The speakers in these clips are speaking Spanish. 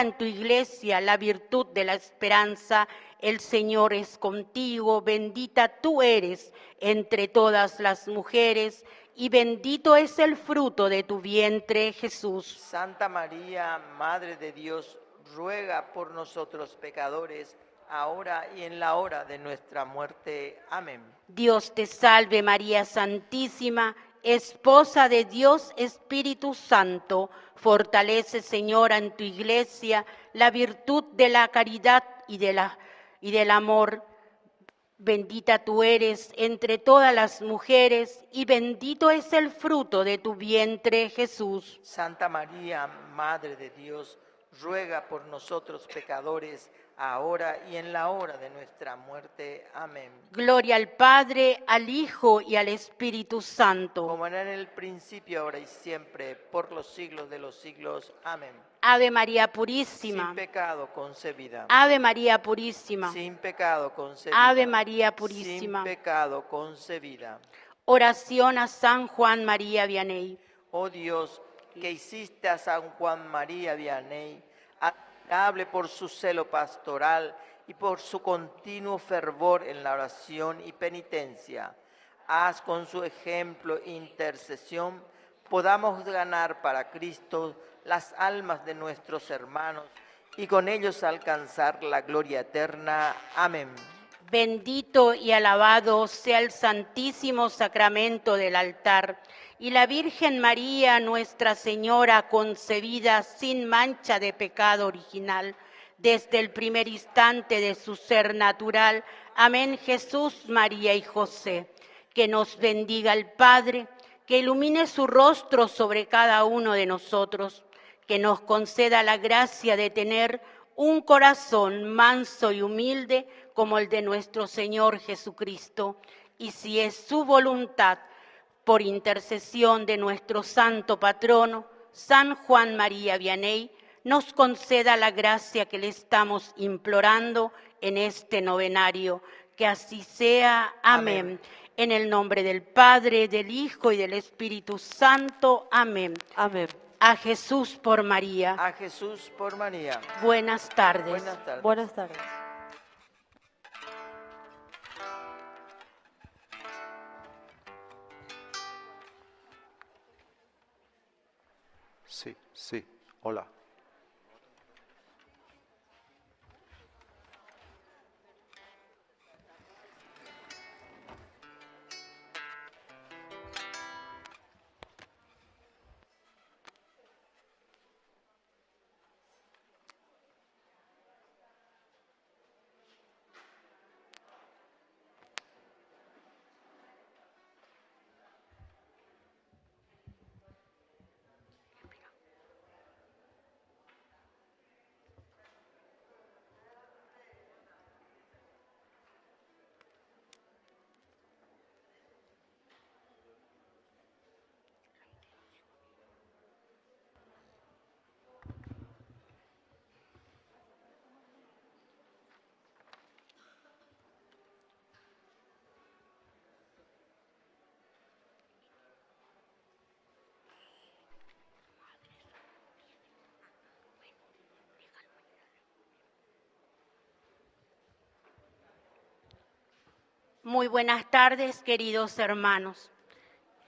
en tu iglesia la virtud de la esperanza. El Señor es contigo, bendita tú eres entre todas las mujeres, y bendito es el fruto de tu vientre, Jesús. Santa María, Madre de Dios, ruega por nosotros pecadores, ahora y en la hora de nuestra muerte. Amén. Dios te salve María Santísima, Esposa de Dios Espíritu Santo. Fortalece, Señora, en tu iglesia la virtud de la caridad y del amor. Bendita tú eres entre todas las mujeres, y bendito es el fruto de tu vientre, Jesús. Santa María, Madre de Dios, ruega por nosotros pecadores, ahora y en la hora de nuestra muerte. Amén. Gloria al Padre, al Hijo y al Espíritu Santo. Como era en el principio, ahora y siempre, por los siglos de los siglos. Amén. Ave María Purísima. Sin pecado concebida. Ave María Purísima. Sin pecado concebida. Ave María Purísima. Sin pecado concebida. Oración a San Juan María Vianney. Oh Dios, que hiciste a San Juan María Vianney, admirable por su celo pastoral y por su continuo fervor en la oración y penitencia, haz con su ejemplo e intercesión podamos ganar para Cristo las almas de nuestros hermanos y con ellos alcanzar la gloria eterna. Amén. Bendito y alabado sea el Santísimo Sacramento del altar, y la Virgen María, Nuestra Señora, concebida sin mancha de pecado original, desde el primer instante de su ser natural. Amén. Jesús, María y José. Que nos bendiga el Padre, que ilumine su rostro sobre cada uno de nosotros, que nos conceda la gracia de tener un corazón manso y humilde como el de nuestro Señor Jesucristo, y si es su voluntad, por intercesión de nuestro santo patrono, San Juan María Vianney, nos conceda la gracia que le estamos implorando en este novenario. Que así sea. Amén. En el nombre del Padre, del Hijo y del Espíritu Santo. Amén. Amén. A Jesús por María. A Jesús por María. Buenas tardes. Buenas tardes. Buenas tardes. Sí, hola. Muy buenas tardes, queridos hermanos.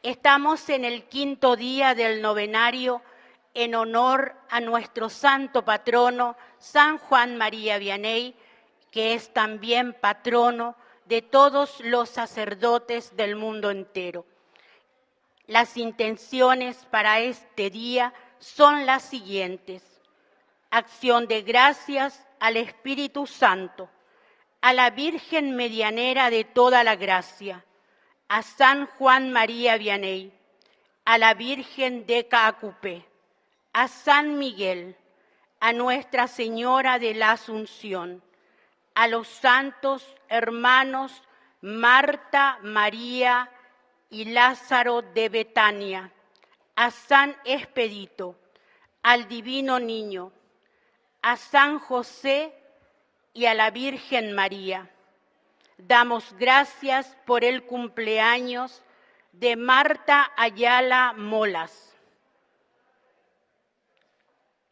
Estamos en el quinto día del novenario en honor a nuestro santo patrono, San Juan María Vianney, que es también patrono de todos los sacerdotes del mundo entero. Las intenciones para este día son las siguientes: acción de gracias al Espíritu Santo, a la Virgen Medianera de toda la gracia, a San Juan María Vianney, a la Virgen de Caacupé, a San Miguel, a Nuestra Señora de la Asunción, a los santos hermanos Marta, María y Lázaro de Betania, a San Expedito, al Divino Niño, a San José y a la Virgen María. Damos gracias por el cumpleaños de Marta Ayala Molas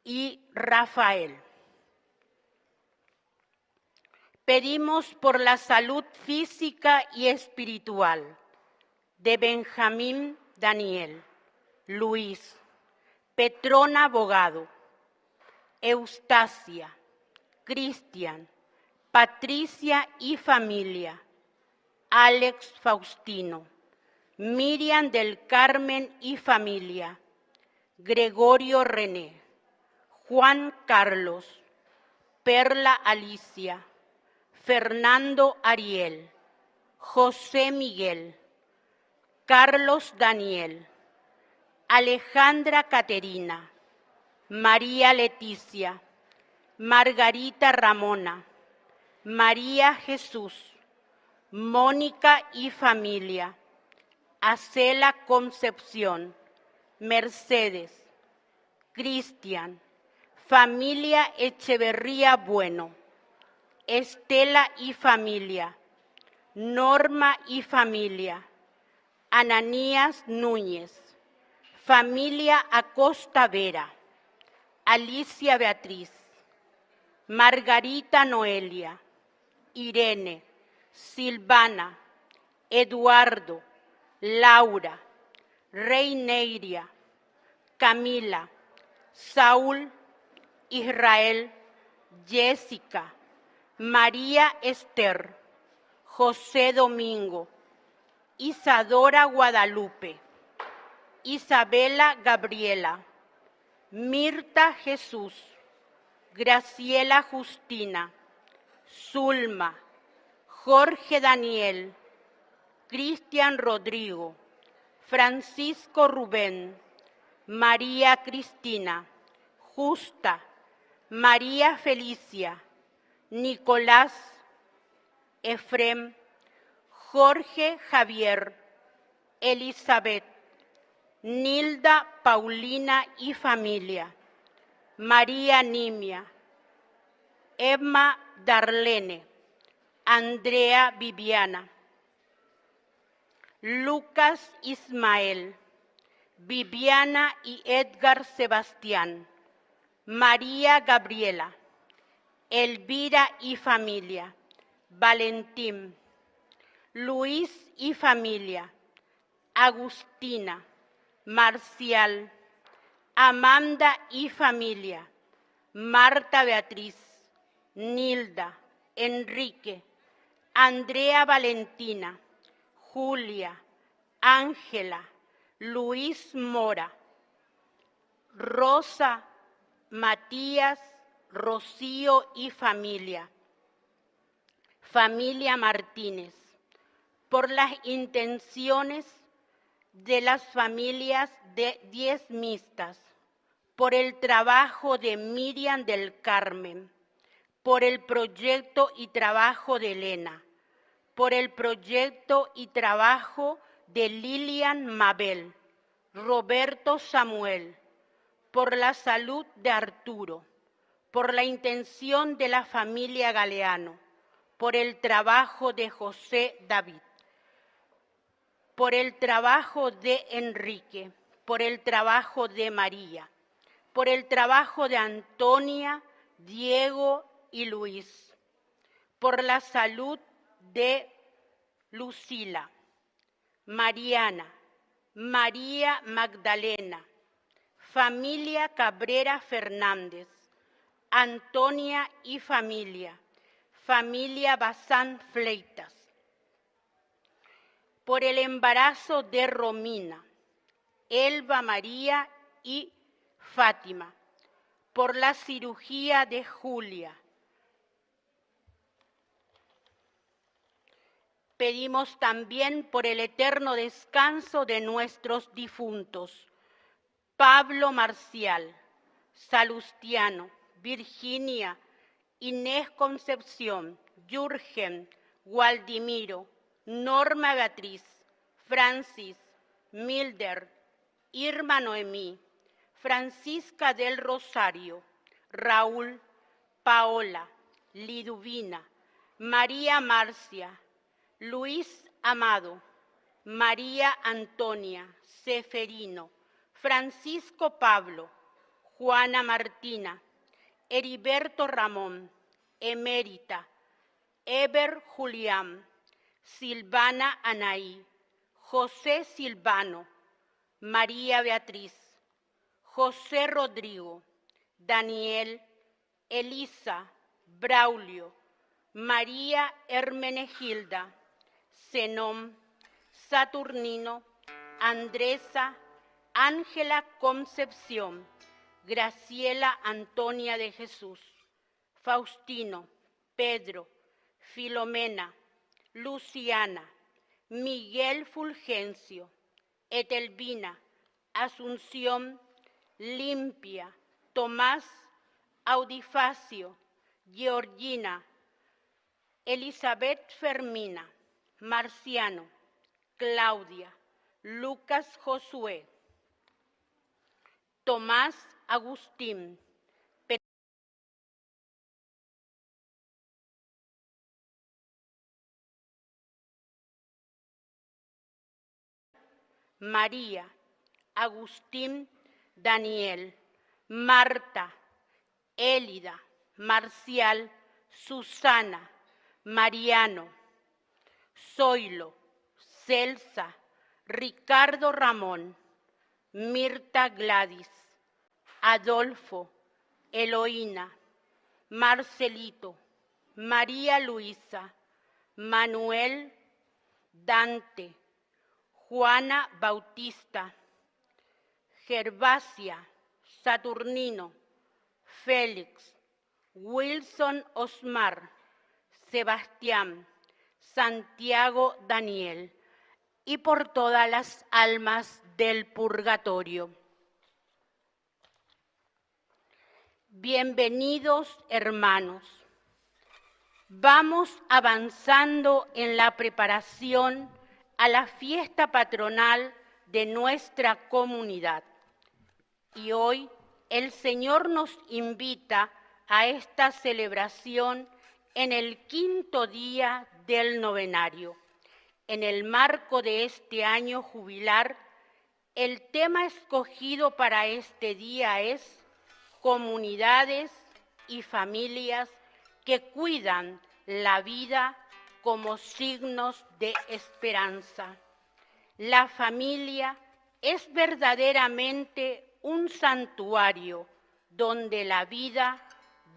y Rafael. Pedimos por la salud física y espiritual de Benjamín Daniel, Luis, Petrona Abogado, Eustacia, Cristian, Patricia y familia, Alex Faustino, Miriam del Carmen y familia, Gregorio René, Juan Carlos, Perla Alicia, Fernando Ariel, José Miguel, Carlos Daniel, Alejandra Caterina, María Leticia, Margarita Ramona, María Jesús, Mónica y familia, Acela Concepción, Mercedes, Cristian, familia Echeverría Bueno, Estela y familia, Norma y familia, Ananías Núñez, familia Acosta Vera, Alicia Beatriz, Margarita Noelia, Irene, Silvana, Eduardo, Laura, Reineiria, Camila, Saúl, Israel, Jessica, María Esther, José Domingo, Isadora Guadalupe, Isabela Gabriela, Mirta Jesús, Graciela Justina, Zulma, Jorge Daniel, Cristian Rodrigo, Francisco Rubén, María Cristina, Justa, María Felicia, Nicolás, Efrem, Jorge Javier, Elizabeth, Nilda Paulina y familia, María Nimia, Emma Darlene, Andrea Viviana, Lucas Ismael, Viviana y Edgar Sebastián, María Gabriela, Elvira y familia, Valentín, Luis y familia, Agustina, Marcial, Amanda y familia, Marta Beatriz, Nilda, Enrique, Andrea Valentina, Julia, Ángela, Luis Mora, Rosa, Matías, Rocío y familia, familia Martínez, por las intenciones de las familias de diezmistas, por el trabajo de Miriam del Carmen, por el proyecto y trabajo de Elena, por el proyecto y trabajo de Lilian Mabel, Roberto Samuel, por la salud de Arturo, por la intención de la familia Galeano, por el trabajo de José David, por el trabajo de Enrique, por el trabajo de María, por el trabajo de Antonia, Diego y Luis, por la salud de Lucila, Mariana, María Magdalena, familia Cabrera Fernández, Antonia y familia, familia Bazán Fleitas, por el embarazo de Romina, Elba María y Fátima, por la cirugía de Julia. Pedimos también por el eterno descanso de nuestros difuntos, Pablo Marcial, Salustiano, Virginia, Inés Concepción, Jürgen, Gualdimiro, Norma Beatriz, Francis, Milder, Irma Noemí, Francisca del Rosario, Raúl, Paola, Liduvina, María Marcia, Luis Amado, María Antonia, Seferino, Francisco Pablo, Juana Martina, Heriberto Ramón, Emérita, Eber Julián, Silvana Anaí, José Silvano, María Beatriz, José Rodrigo, Daniel, Elisa, Braulio, María Hermenegilda, Zenón, Saturnino, Andresa, Ángela Concepción, Graciela Antonia de Jesús, Faustino, Pedro, Filomena, Luciana, Miguel Fulgencio, Etelvina, Asunción, Limpia, Tomás, Audifacio, Georgina, Elizabeth Fermina, Marciano, Claudia, Lucas Josué, Tomás Agustín, María, Agustín, Daniel, Marta, Élida, Marcial, Susana, Mariano, Zoilo, Celsa, Ricardo Ramón, Mirta Gladys, Adolfo, Eloína, Marcelito, María Luisa, Manuel, Dante, Juana Bautista, Gervasia, Saturnino, Félix, Wilson Osmar, Sebastián, Santiago Daniel, y por todas las almas del purgatorio. Bienvenidos, hermanos. Vamos avanzando en la preparación a la fiesta patronal de nuestra comunidad. Y hoy el Señor nos invita a esta celebración en el quinto día del novenario. En el marco de este año jubilar, el tema escogido para este día es comunidades y familias que cuidan la vida como signos de esperanza. La familia es verdaderamente un santuario donde la vida,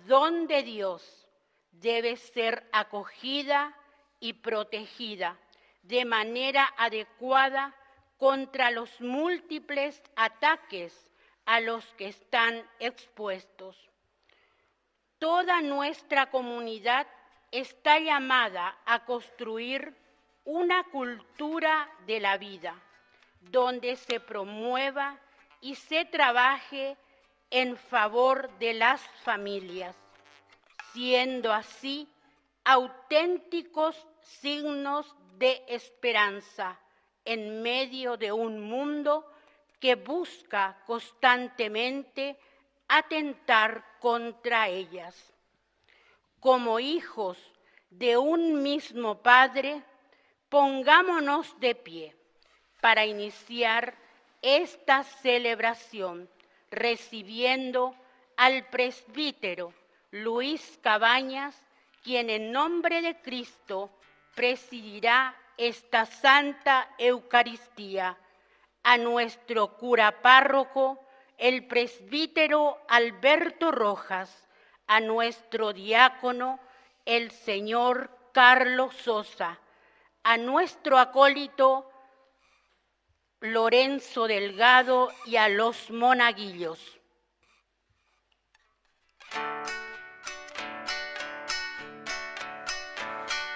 don de Dios, debe ser acogida y protegida de manera adecuada contra los múltiples ataques a los que están expuestos. Toda nuestra comunidad está llamada a construir una cultura de la vida, donde se promueva y se trabaje en favor de las familias, siendo así auténticos signos de esperanza en medio de un mundo que busca constantemente atentar contra ellas. Como hijos de un mismo Padre, pongámonos de pie para iniciar esta celebración, recibiendo al presbítero Luis Cabañas, quien en nombre de Cristo presidirá esta Santa Eucaristía, a nuestro cura párroco, el presbítero Alberto Rojas, a nuestro diácono, el señor Carlos Sosa, a nuestro acólito Lorenzo Delgado y a los monaguillos.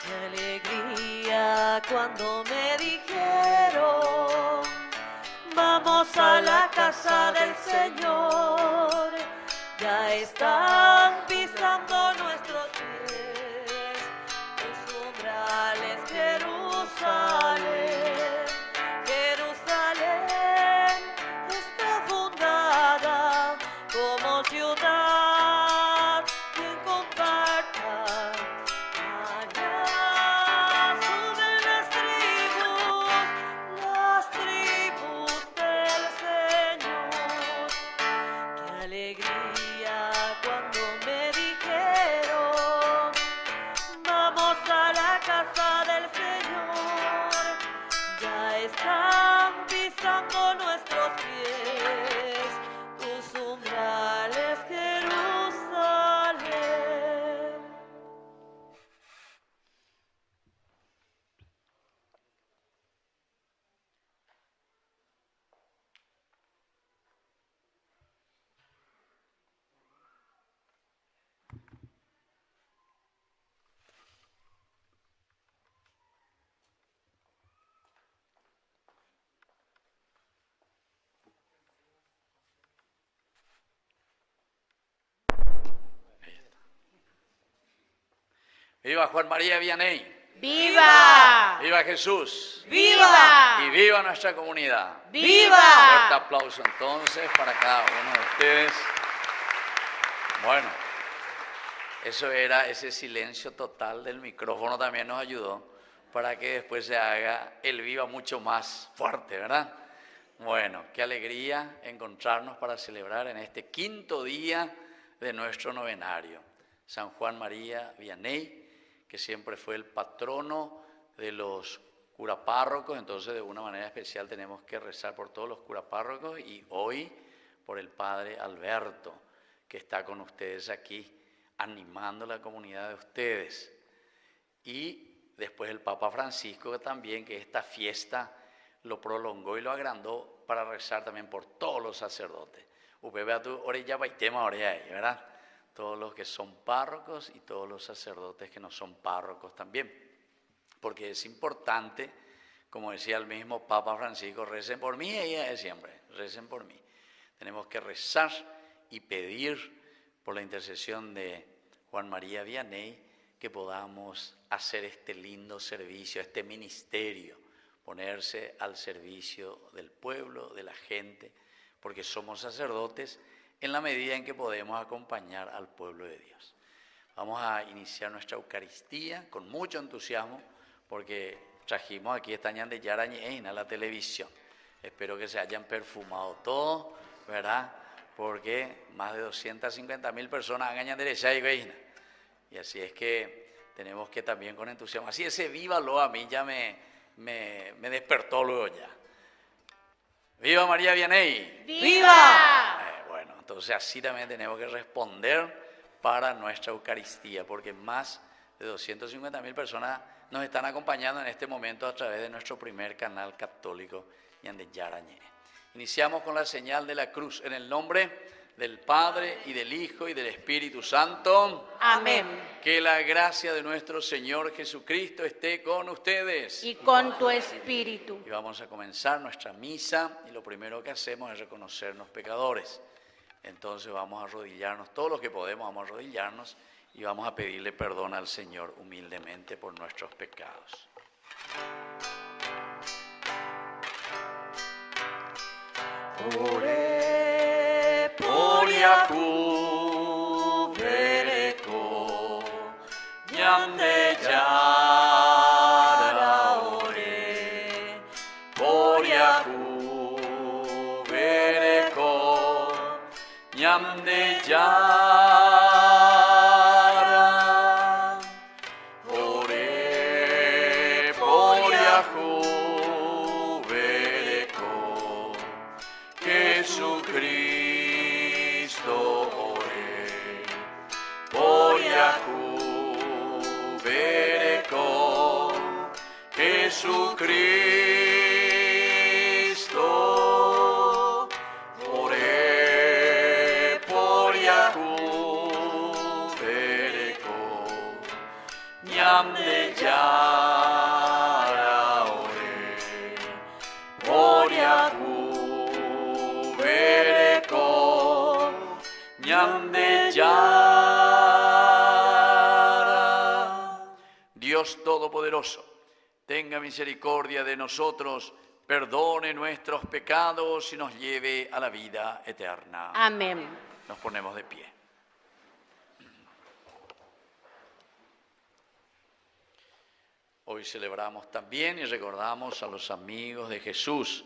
Qué alegría cuando me dijeron, vamos a la casa del Señor. Ya están pisando nuestros pies, los umbrales, Jerusalén. Jerusalén está fundada como ciudad bien compacta. Allá suben las tribus del Señor. Qué alegría cuando me Viva Juan María Vianney. ¡Viva! Viva Jesús. ¡Viva! Y viva nuestra comunidad. ¡Viva! Fuerte aplauso entonces para cada uno de ustedes. Bueno, eso era ese silencio total del micrófono, también nos ayudó para que después se haga el viva mucho más fuerte, ¿verdad? Bueno, qué alegría encontrarnos para celebrar en este quinto día de nuestro novenario. San Juan María Vianney, que siempre fue el patrono de los curapárrocos, entonces de una manera especial tenemos que rezar por todos los curapárrocos y hoy por el Padre Alberto, que está con ustedes aquí, animando la comunidad de ustedes. Y después el Papa Francisco también, que esta fiesta lo prolongó y lo agrandó para rezar también por todos los sacerdotes. Upebe a tu orilla baitema orilla ahí, ¿verdad? Todos los que son párrocos y todos los sacerdotes que no son párrocos también. Porque es importante, como decía el mismo Papa Francisco, recen por mí, ella es siempre, recen por mí. Tenemos que rezar y pedir por la intercesión de Juan María Vianney que podamos hacer este lindo servicio, este ministerio, ponerse al servicio del pueblo, de la gente, porque somos sacerdotes en la medida en que podemos acompañar al pueblo de Dios. Vamos a iniciar nuestra Eucaristía con mucho entusiasmo, porque trajimos aquí esta ñande yarañeina, la televisión. Espero que se hayan perfumado todos, ¿verdad? Porque más de 250.000 personas han derecha y así es que tenemos que también con entusiasmo. Así ese vívalo a mí ya me despertó luego ya. ¡Viva María Vianney! ¡Viva! Bueno, entonces así también tenemos que responder para nuestra Eucaristía, porque más de 250.000 personas nos están acompañando en este momento a través de nuestro primer canal católico, Ñande Yarañé. Iniciamos con la señal de la cruz en el nombre del Padre y del Hijo y del Espíritu Santo. Amén. Que la gracia de nuestro Señor Jesucristo esté con ustedes. Y con tu espíritu. Y vamos a comenzar nuestra misa y lo primero que hacemos es reconocernos pecadores. Entonces vamos a arrodillarnos, todos los que podemos vamos a arrodillarnos y vamos a pedirle perdón al Señor humildemente por nuestros pecados. Ore Poriaku bereko ñande yara ore Poriaku bereko ñande yara ore Poriaku bereko Jesucristo ore Poriaku bereko Jesucristo ore Poriaku bereko ñamde yara ore Poriaku bereko ñamde yara. Dios Todopoderoso, tenga misericordia de nosotros, perdone nuestros pecados y nos lleve a la vida eterna. Amén. Nos ponemos de pie. Hoy celebramos también y recordamos a los amigos de Jesús.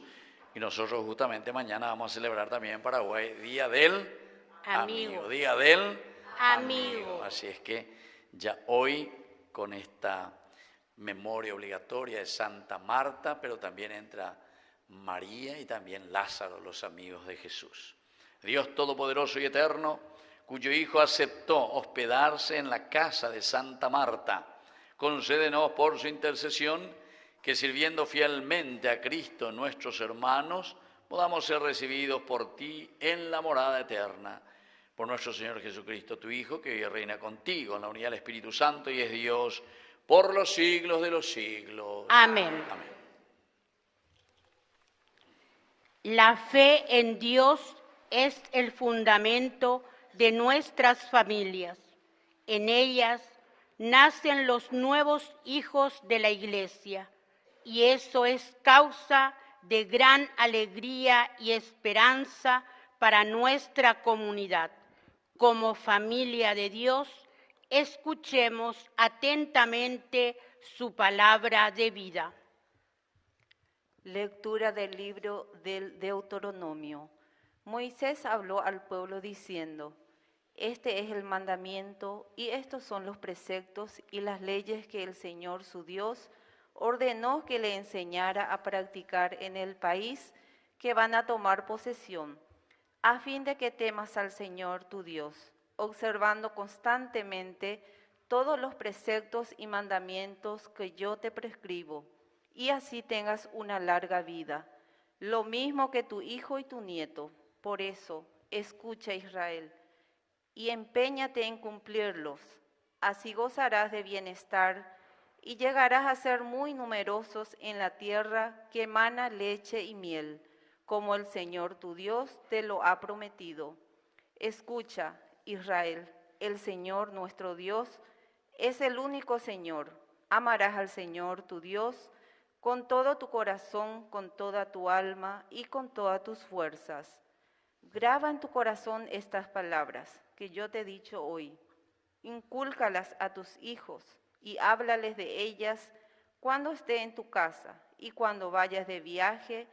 Y nosotros justamente mañana vamos a celebrar también en Paraguay Día del Amigo. Día del Amigo. Así es que ya hoy con esta memoria obligatoria de Santa Marta, pero también entra María y también Lázaro, los amigos de Jesús. Dios Todopoderoso y Eterno, cuyo Hijo aceptó hospedarse en la casa de Santa Marta, concédenos por su intercesión que sirviendo fielmente a Cristo nuestros hermanos, podamos ser recibidos por ti en la morada eterna. Por nuestro Señor Jesucristo, tu Hijo, que vive y reina contigo en la unidad del Espíritu Santo y es Dios por los siglos de los siglos. Amén. Amén. La fe en Dios es el fundamento de nuestras familias. En ellas nacen los nuevos hijos de la Iglesia, y eso es causa de gran alegría y esperanza para nuestra comunidad. Como familia de Dios, escuchemos atentamente su palabra de vida. Lectura del libro del Deuteronomio. Moisés habló al pueblo diciendo: Este es el mandamiento y estos son los preceptos y las leyes que el Señor su Dios ordenó que le enseñara a practicar en el país que van a tomar posesión, a fin de que temas al Señor tu Dios, observando constantemente todos los preceptos y mandamientos que yo te prescribo, y así tengas una larga vida, lo mismo que tu hijo y tu nieto. Por eso, escucha, Israel, y empéñate en cumplirlos. Así gozarás de bienestar y llegarás a ser muy numerosos en la tierra que emana leche y miel, como el Señor tu Dios te lo ha prometido. Escucha, Israel, el Señor nuestro Dios es el único Señor. Amarás al Señor tu Dios con todo tu corazón, con toda tu alma y con todas tus fuerzas. Graba en tu corazón estas palabras que yo te he dicho hoy. Incúlcalas a tus hijos y háblales de ellas cuando esté en tu casa y cuando vayas de viaje,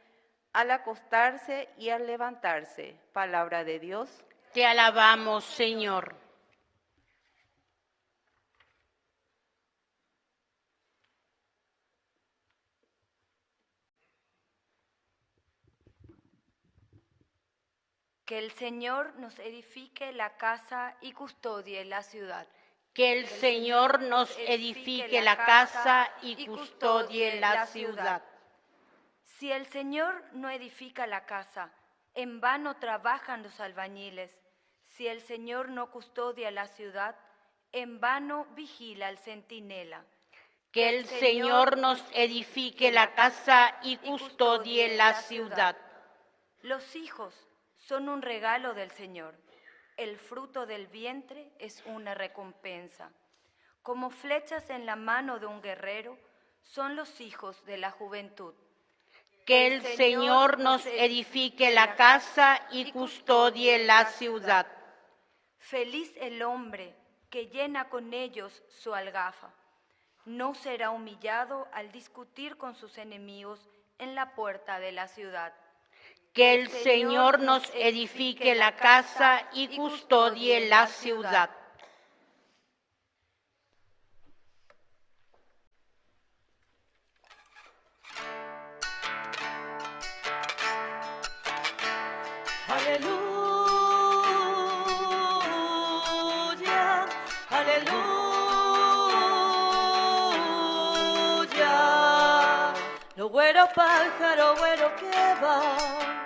al acostarse y al levantarse. Palabra de Dios. Te alabamos, Señor. Que el Señor nos edifique la casa y custodie la ciudad. Que el Señor nos edifique la casa y custodie la ciudad. Si el Señor no edifica la casa, en vano trabajan los albañiles. Si el Señor no custodia la ciudad, en vano vigila el centinela. Que el Señor nos edifique la casa y custodie la ciudad. Los hijos son un regalo del Señor. El fruto del vientre es una recompensa. Como flechas en la mano de un guerrero, son los hijos de la juventud. Que el Señor nos edifique la casa y custodie la ciudad. Feliz el hombre que llena con ellos su algafa. No será humillado al discutir con sus enemigos en la puerta de la ciudad. Que el Señor nos edifique la casa y custodie la ciudad. Aleluya, aleluya. Los güeros pájaros, güeros que van,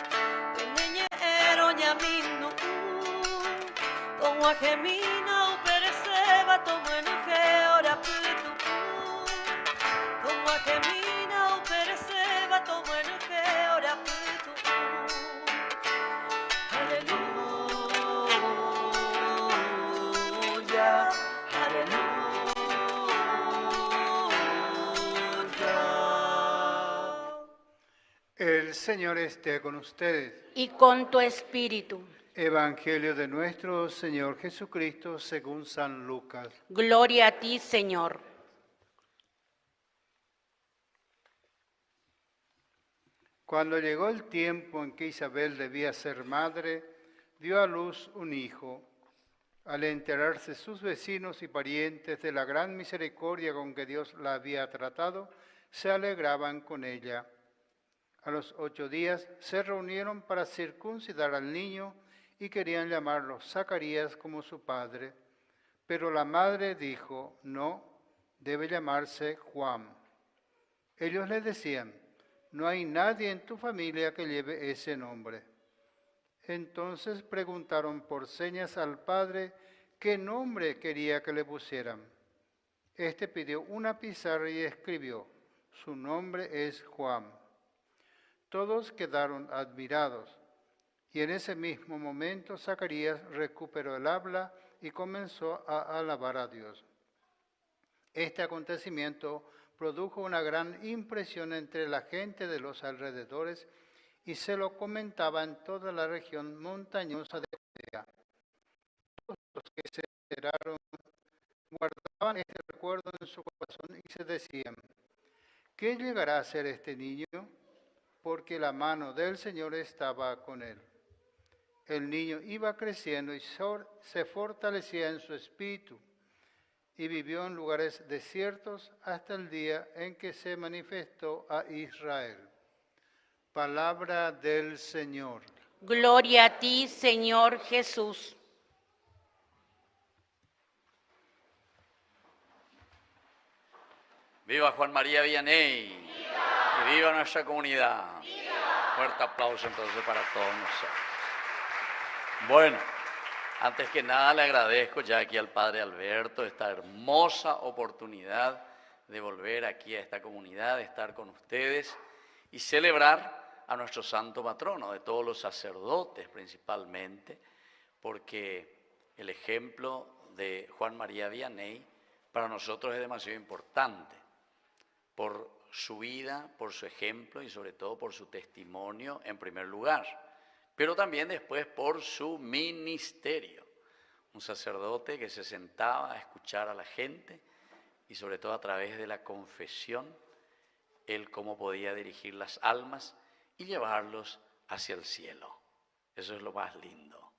peñero ñamino, con guajemina, upereceba, tomo en ora putu, con guajemina, upereceba, tomo en ora putu. Aleluya, aleluya. El Señor esté con ustedes. Y con tu espíritu. Evangelio de nuestro Señor Jesucristo según San Lucas. Gloria a ti, Señor. Cuando llegó el tiempo en que Isabel debía ser madre, dio a luz un hijo. Al enterarse sus vecinos y parientes de la gran misericordia con que Dios la había tratado, se alegraban con ella. A los 8 días se reunieron para circuncidar al niño y querían llamarlo Zacarías como su padre. Pero la madre dijo: no, debe llamarse Juan. Ellos le decían: no hay nadie en tu familia que lleve ese nombre. Entonces preguntaron por señas al padre qué nombre quería que le pusieran. Este pidió una pizarra y escribió: su nombre es Juan. Todos quedaron admirados, y en ese mismo momento Zacarías recuperó el habla y comenzó a alabar a Dios. Este acontecimiento produjo una gran impresión entre la gente de los alrededores y se lo comentaba en toda la región montañosa de Judea. Todos los que se enteraron guardaban este recuerdo en su corazón y se decían: ¿qué llegará a ser este niño? Porque la mano del Señor estaba con él. El niño iba creciendo y se fortalecía en su espíritu y vivió en lugares desiertos hasta el día en que se manifestó a Israel. Palabra del Señor. Gloria a ti, Señor Jesús. ¡Viva Juan María Vianney! ¡Viva! ¡Y viva nuestra comunidad! ¡Viva! Fuerte aplauso entonces para todos nosotros. Bueno, antes que nada le agradezco ya aquí al Padre Alberto esta hermosa oportunidad de volver aquí a esta comunidad, de estar con ustedes y celebrar a nuestro santo patrono, de todos los sacerdotes principalmente, porque el ejemplo de Juan María Vianney para nosotros es demasiado importante, por su vida, por su ejemplo y sobre todo por su testimonio en primer lugar, pero también después por su ministerio. Un sacerdote que se sentaba a escuchar a la gente y sobre todo a través de la confesión, él cómo podía dirigir las almas y llevarlos hacia el cielo. Eso es lo más lindo.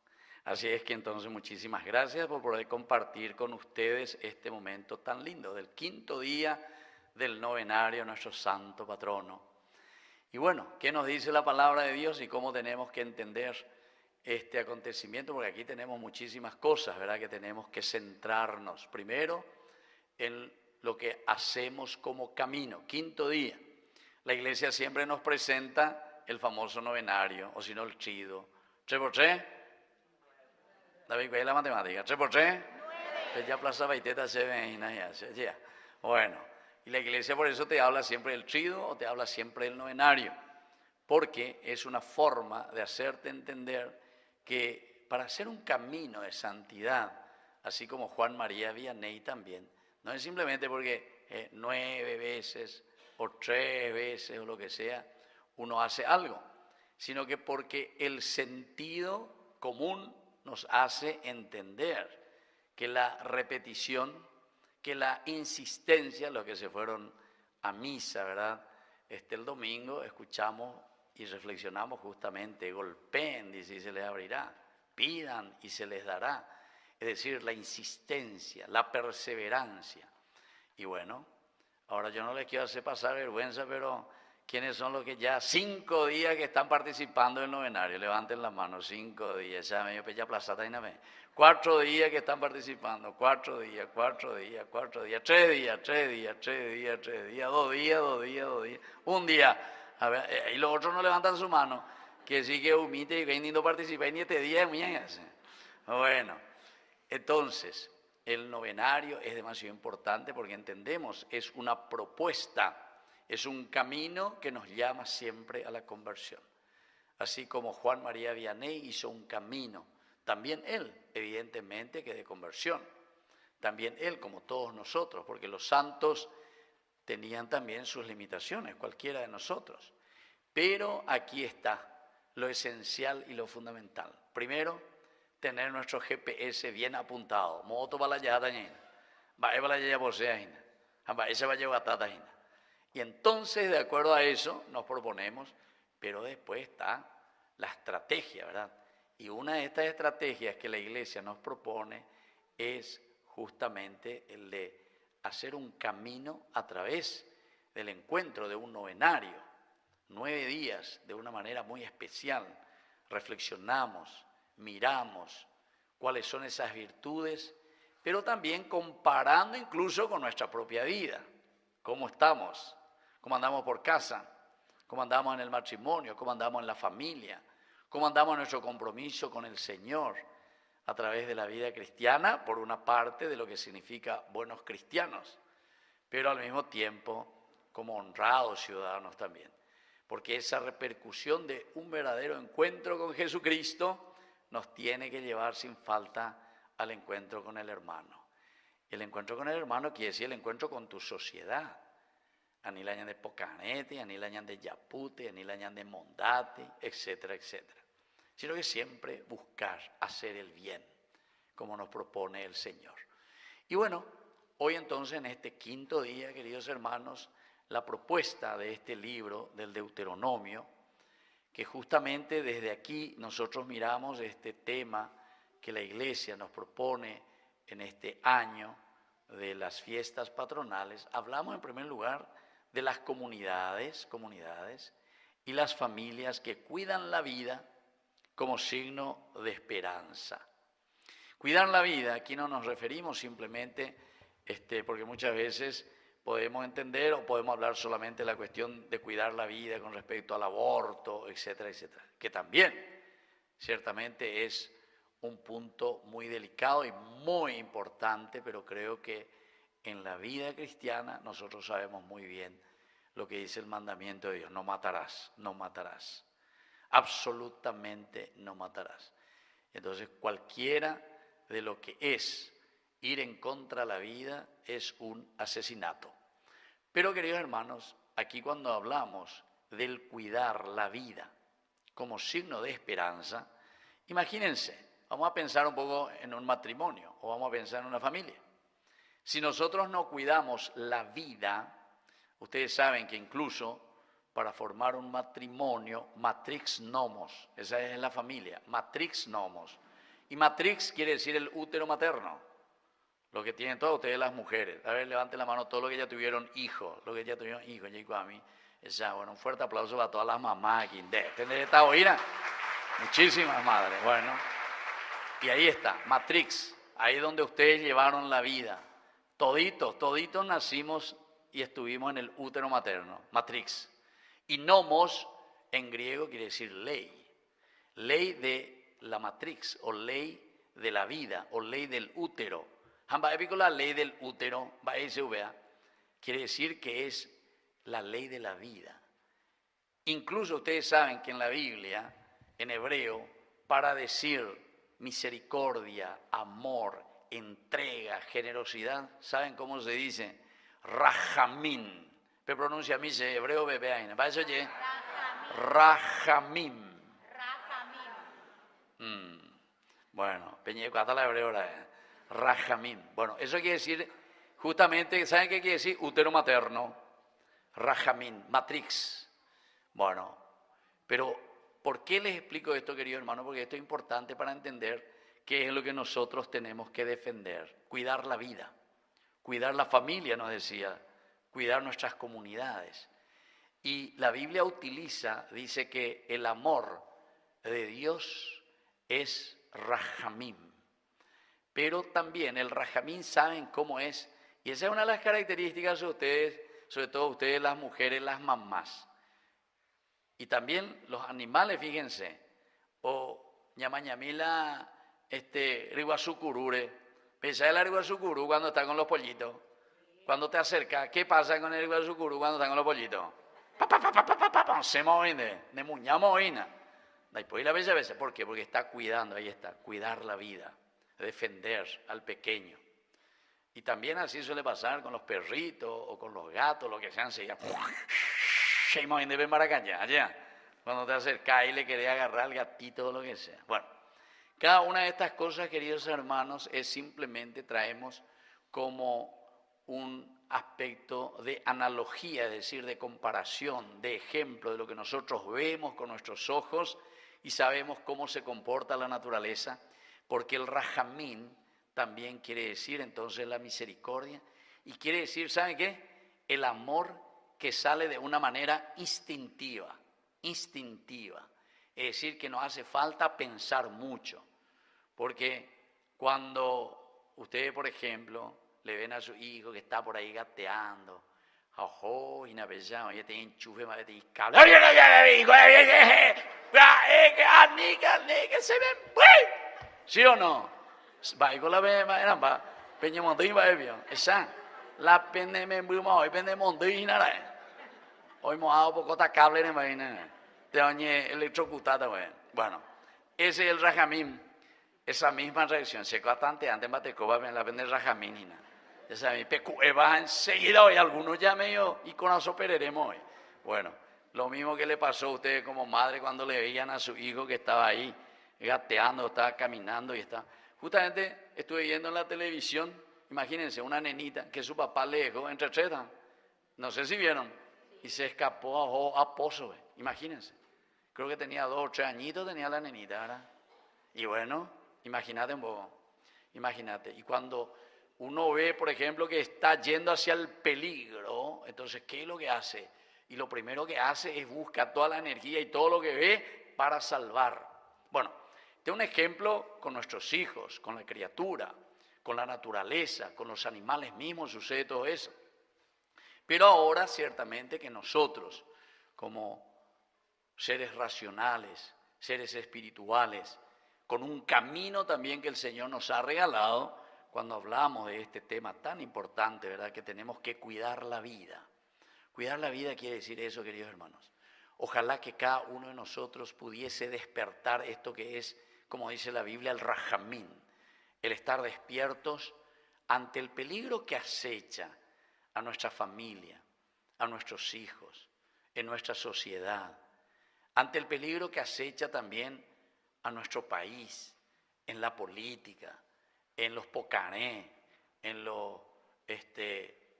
Así es que entonces muchísimas gracias por poder compartir con ustedes este momento tan lindo del quinto día del novenario a nuestro santo patrono. Y bueno, ¿qué nos dice la palabra de Dios y cómo tenemos que entender este acontecimiento? Porque aquí tenemos muchísimas cosas, ¿verdad? Que tenemos que centrarnos primero en lo que hacemos como camino. Quinto día. La iglesia siempre nos presenta el famoso novenario, o si no el trido. 3 por 3. David, ¿cuál es la matemática? 3 por 3. Ya plaza baiteta se ven ya. Bueno, y la iglesia por eso te habla siempre del trido o te habla siempre del novenario, porque es una forma de hacerte entender que para hacer un camino de santidad, así como Juan María Vianney también, no es simplemente porque 9 veces o 3 veces o lo que sea, uno hace algo, sino que porque el sentido común nos hace entender que la repetición, que la insistencia, los que se fueron a misa, ¿verdad? El domingo escuchamos y reflexionamos justamente, golpeen, dice, y se les abrirá, pidan y se les dará. Es decir, la insistencia, la perseverancia. Y bueno, ahora yo no les quiero hacer pasar vergüenza, pero ¿quiénes son los que ya 5 días que están participando del novenario? Levanten la mano, 5 días, ya me ya plazata y nada. 4 días que están participando, 4 días, 4 días, 4 días, 3 días, 3 días, 3 días, 3 días, 2 días, 2 días, 2 días, un día. A ver, y los otros no levantan su mano, que sí que humite y que ni no participa ni este día, bueno, entonces, el novenario es demasiado importante porque entendemos, es una propuesta, es un camino que nos llama siempre a la conversión. Así como Juan María Vianney hizo un camino, también él, evidentemente, que de conversión. También él, como todos nosotros, porque los santos tenían también sus limitaciones, cualquiera de nosotros. Pero aquí está lo esencial y lo fundamental. Primero, tener nuestro GPS bien apuntado. Moto para allá también. Va para allá posee. Ese va a llevar tata. Y entonces, de acuerdo a eso, nos proponemos, pero después está la estrategia, ¿verdad? Y una de estas estrategias que la iglesia nos propone es justamente el de hacer un camino a través del encuentro de un novenario. 9 días de una manera muy especial. Reflexionamos, miramos cuáles son esas virtudes, pero también comparando incluso con nuestra propia vida. ¿Cómo estamos? ¿Cómo andamos por casa? ¿Cómo andamos en el matrimonio? ¿Cómo andamos en la familia? ¿Cómo andamos en nuestro compromiso con el Señor a través de la vida cristiana? Por una parte de lo que significa buenos cristianos, pero al mismo tiempo como honrados ciudadanos también. Porque esa repercusión de un verdadero encuentro con Jesucristo nos tiene que llevar sin falta al encuentro con el hermano. El encuentro con el hermano quiere decir el encuentro con tu sociedad. Anilañan de Pocanete, anilañan de Yapute, anilañan de Mondate, etcétera, etcétera. Sino que siempre buscar hacer el bien, como nos propone el Señor. Y bueno, hoy entonces en este quinto día, queridos hermanos, la propuesta de este libro del Deuteronomio, que justamente desde aquí nosotros miramos este tema que la Iglesia nos propone en este año de las fiestas patronales. Hablamos en primer lugar de las comunidades y las familias que cuidan la vida como signo de esperanza. Cuidar la vida, aquí no nos referimos simplemente, porque muchas veces podemos entender o podemos hablar solamente de la cuestión de cuidar la vida con respecto al aborto, etcétera, etcétera, que también ciertamente es un punto muy delicado y muy importante, pero creo que en la vida cristiana nosotros sabemos muy bien lo que dice el mandamiento de Dios: no matarás, no matarás, absolutamente no matarás. Entonces cualquiera de lo que es ir en contra de la vida es un asesinato. Pero queridos hermanos, aquí cuando hablamos del cuidar la vida como signo de esperanza, imagínense, vamos a pensar un poco en un matrimonio o vamos a pensar en una familia. Si nosotros no cuidamos la vida, ustedes saben que incluso para formar un matrimonio, matrix nomos, esa es la familia, matrix nomos. Y matrix quiere decir el útero materno, lo que tienen todas ustedes las mujeres. A ver, levanten la mano todo lo que ya tuvieron hijos, lo que ya tuvieron hijos, y a mí. Bueno, un fuerte aplauso para todas las mamás aquí. ¿Entendés esta oída? Muchísimas madres, bueno. Y ahí está, matrix, ahí donde ustedes llevaron la vida. Toditos nacimos y estuvimos en el útero materno, matrix. Y nomos en griego quiere decir ley, ley de la matrix o ley de la vida o ley del útero. La ley del útero, quiere decir que es la ley de la vida. Incluso ustedes saben que en la Biblia, en hebreo, para decir misericordia, amor, entrega, generosidad, ¿saben cómo se dice? Rajamín. ¿Qué pronuncia mi hebreo bebeaina? ¿Va eso oye? Rajamín. Bueno, Peñeco, hasta la hebreo ahora. Rajamín. Bueno, eso quiere decir, justamente, ¿saben qué quiere decir? Útero materno. Rajamín, matrix. Bueno, pero ¿por qué les explico esto, querido hermano? Porque esto es importante para entender qué es lo que nosotros tenemos que defender. Cuidar la vida, cuidar la familia, nos decía, cuidar nuestras comunidades. Y la Biblia dice que el amor de Dios es rajamín. Pero también el rajamín saben cómo es, y esa es una de las características de ustedes, sobre todo ustedes las mujeres, las mamás. Y también los animales, fíjense, o ñamañamila, riguasucurure. ¿Pensáis el riguasucurú cuando está con los pollitos? Cuando te acercas, ¿qué pasa con el riguasucurú cuando está con los pollitos? Se mueven de muñamoina. Después la veces, ¿por qué? Porque está cuidando, ahí está, cuidar la vida, defender al pequeño. Y también así suele pasar con los perritos o con los gatos, lo que sean, se llama. Allá. Cuando te acercas y le querés agarrar al gatito o lo que sea. Bueno, cada una de estas cosas, queridos hermanos, es simplemente traemos como un aspecto de analogía, es decir, de comparación, de ejemplo de lo que nosotros vemos con nuestros ojos y sabemos cómo se comporta la naturaleza, porque el rajamín también quiere decir entonces la misericordia y quiere decir, ¿saben qué? El amor que sale de una manera instintiva, es decir, que no hace falta pensar mucho, porque cuando ustedes, por ejemplo, le ven a su hijo que está por ahí gateando, ojo, inapellado, ya te enchufe, más de cable, se ven, ¿sí o no? Va con la bema, era va, peña montín va bien, esa, la pende me bruma hoy pende montín nada, hoy mojado poco ta cable en vaina, te oye electrocutada, bueno, ese es el rajamín, esa misma reacción, se bastante antes batecoba la pende rajamín, Ya saben, PQE baja enseguida hoy, algunos ya medio y con eso perderemos hoy. Bueno, lo mismo que le pasó a ustedes como madre cuando le veían a su hijo que estaba ahí gateando, estaba caminando y está. Justamente estuve viendo en la televisión, imagínense, una nenita que su papá le dejó entre tretas, no sé si vieron, y se escapó a Pozo, imagínense. Creo que tenía 2 o 3 añitos, tenía la nenita, ¿verdad? Y bueno, imagínate un poco, imagínate. Y cuando uno ve, por ejemplo, que está yendo hacia el peligro, entonces, ¿qué es lo que hace? Y lo primero que hace es buscar toda la energía y todo lo que ve para salvar. Bueno, este es un ejemplo con nuestros hijos, con la criatura, con la naturaleza, con los animales mismos, sucede todo eso. Pero ahora, ciertamente que nosotros, como seres racionales, seres espirituales, con un camino también que el Señor nos ha regalado, cuando hablamos de este tema tan importante, ¿verdad? Que tenemos que cuidar la vida. Cuidar la vida quiere decir eso, queridos hermanos. Ojalá que cada uno de nosotros pudiese despertar esto que es, como dice la Biblia, el rajamín, el estar despiertos ante el peligro que acecha a nuestra familia, a nuestros hijos, en nuestra sociedad, ante el peligro que acecha también a nuestro país, en la política, en los pocaré, en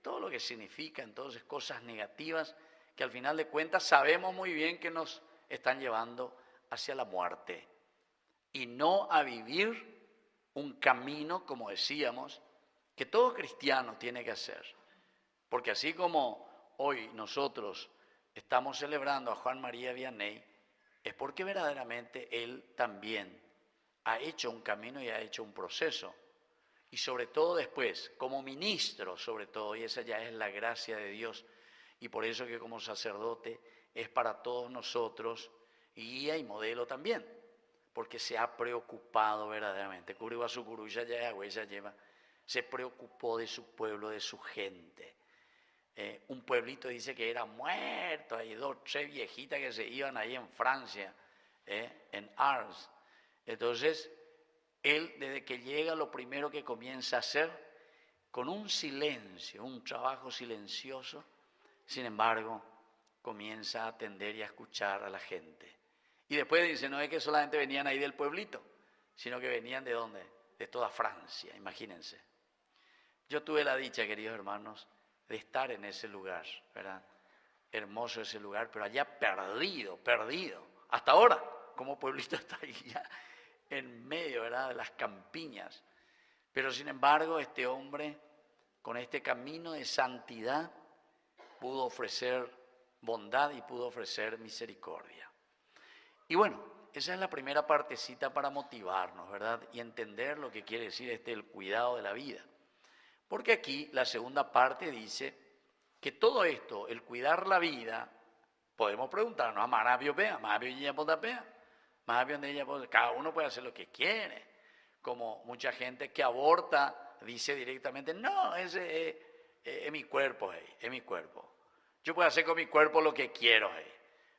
todo lo que significa entonces cosas negativas que al final de cuentas sabemos muy bien que nos están llevando hacia la muerte y no a vivir un camino, como decíamos, que todo cristiano tiene que hacer. Porque así como hoy nosotros estamos celebrando a Juan María Vianney, es porque verdaderamente él también ha hecho un camino y ha hecho un proceso. Y sobre todo después, como ministro sobre todo, y esa ya es la gracia de Dios, y por eso que como sacerdote es para todos nosotros guía y modelo también, porque se ha preocupado verdaderamente. Se preocupó de su pueblo, de su gente. Un pueblito dice que era muerto, hay 2 o 3 viejitas que se iban ahí en Francia, en Ars. Entonces, él desde que llega lo primero que comienza a hacer, con un silencio, un trabajo silencioso, sin embargo, comienza a atender y a escuchar a la gente. Y después dice, no es que solamente venían ahí del pueblito, sino que venían ¿de dónde? De toda Francia, imagínense. Yo tuve la dicha, queridos hermanos, de estar en ese lugar, ¿verdad? Hermoso ese lugar, pero allá perdido, hasta ahora, como pueblito está ahí ya en medio, ¿verdad?, de las campiñas. Pero sin embargo, este hombre, con este camino de santidad, pudo ofrecer bondad y pudo ofrecer misericordia. Y bueno, esa es la primera partecita para motivarnos, ¿verdad? Y entender lo que quiere decir el cuidado de la vida. Porque aquí la segunda parte dice que todo esto, el cuidar la vida, podemos preguntarnos, cada uno puede hacer lo que quiere. Como mucha gente que aborta dice directamente, no, ese es mi cuerpo, es mi cuerpo. Yo puedo hacer con mi cuerpo lo que quiero.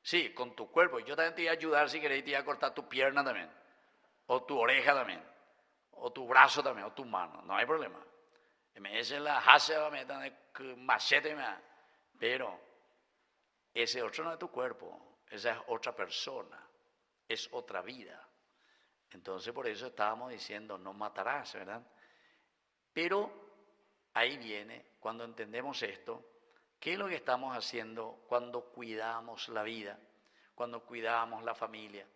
Sí, con tu cuerpo. Yo también te voy a ayudar si querés, te voy a cortar tu pierna también, o tu oreja también, o tu brazo también, o tu mano, no hay problema. Pero ese otro no es tu cuerpo, esa es otra persona, es otra vida. Entonces por eso estábamos diciendo, no matarás, ¿verdad? Pero ahí viene, cuando entendemos esto, ¿qué es lo que estamos haciendo cuando cuidamos la vida, cuando cuidamos la familia,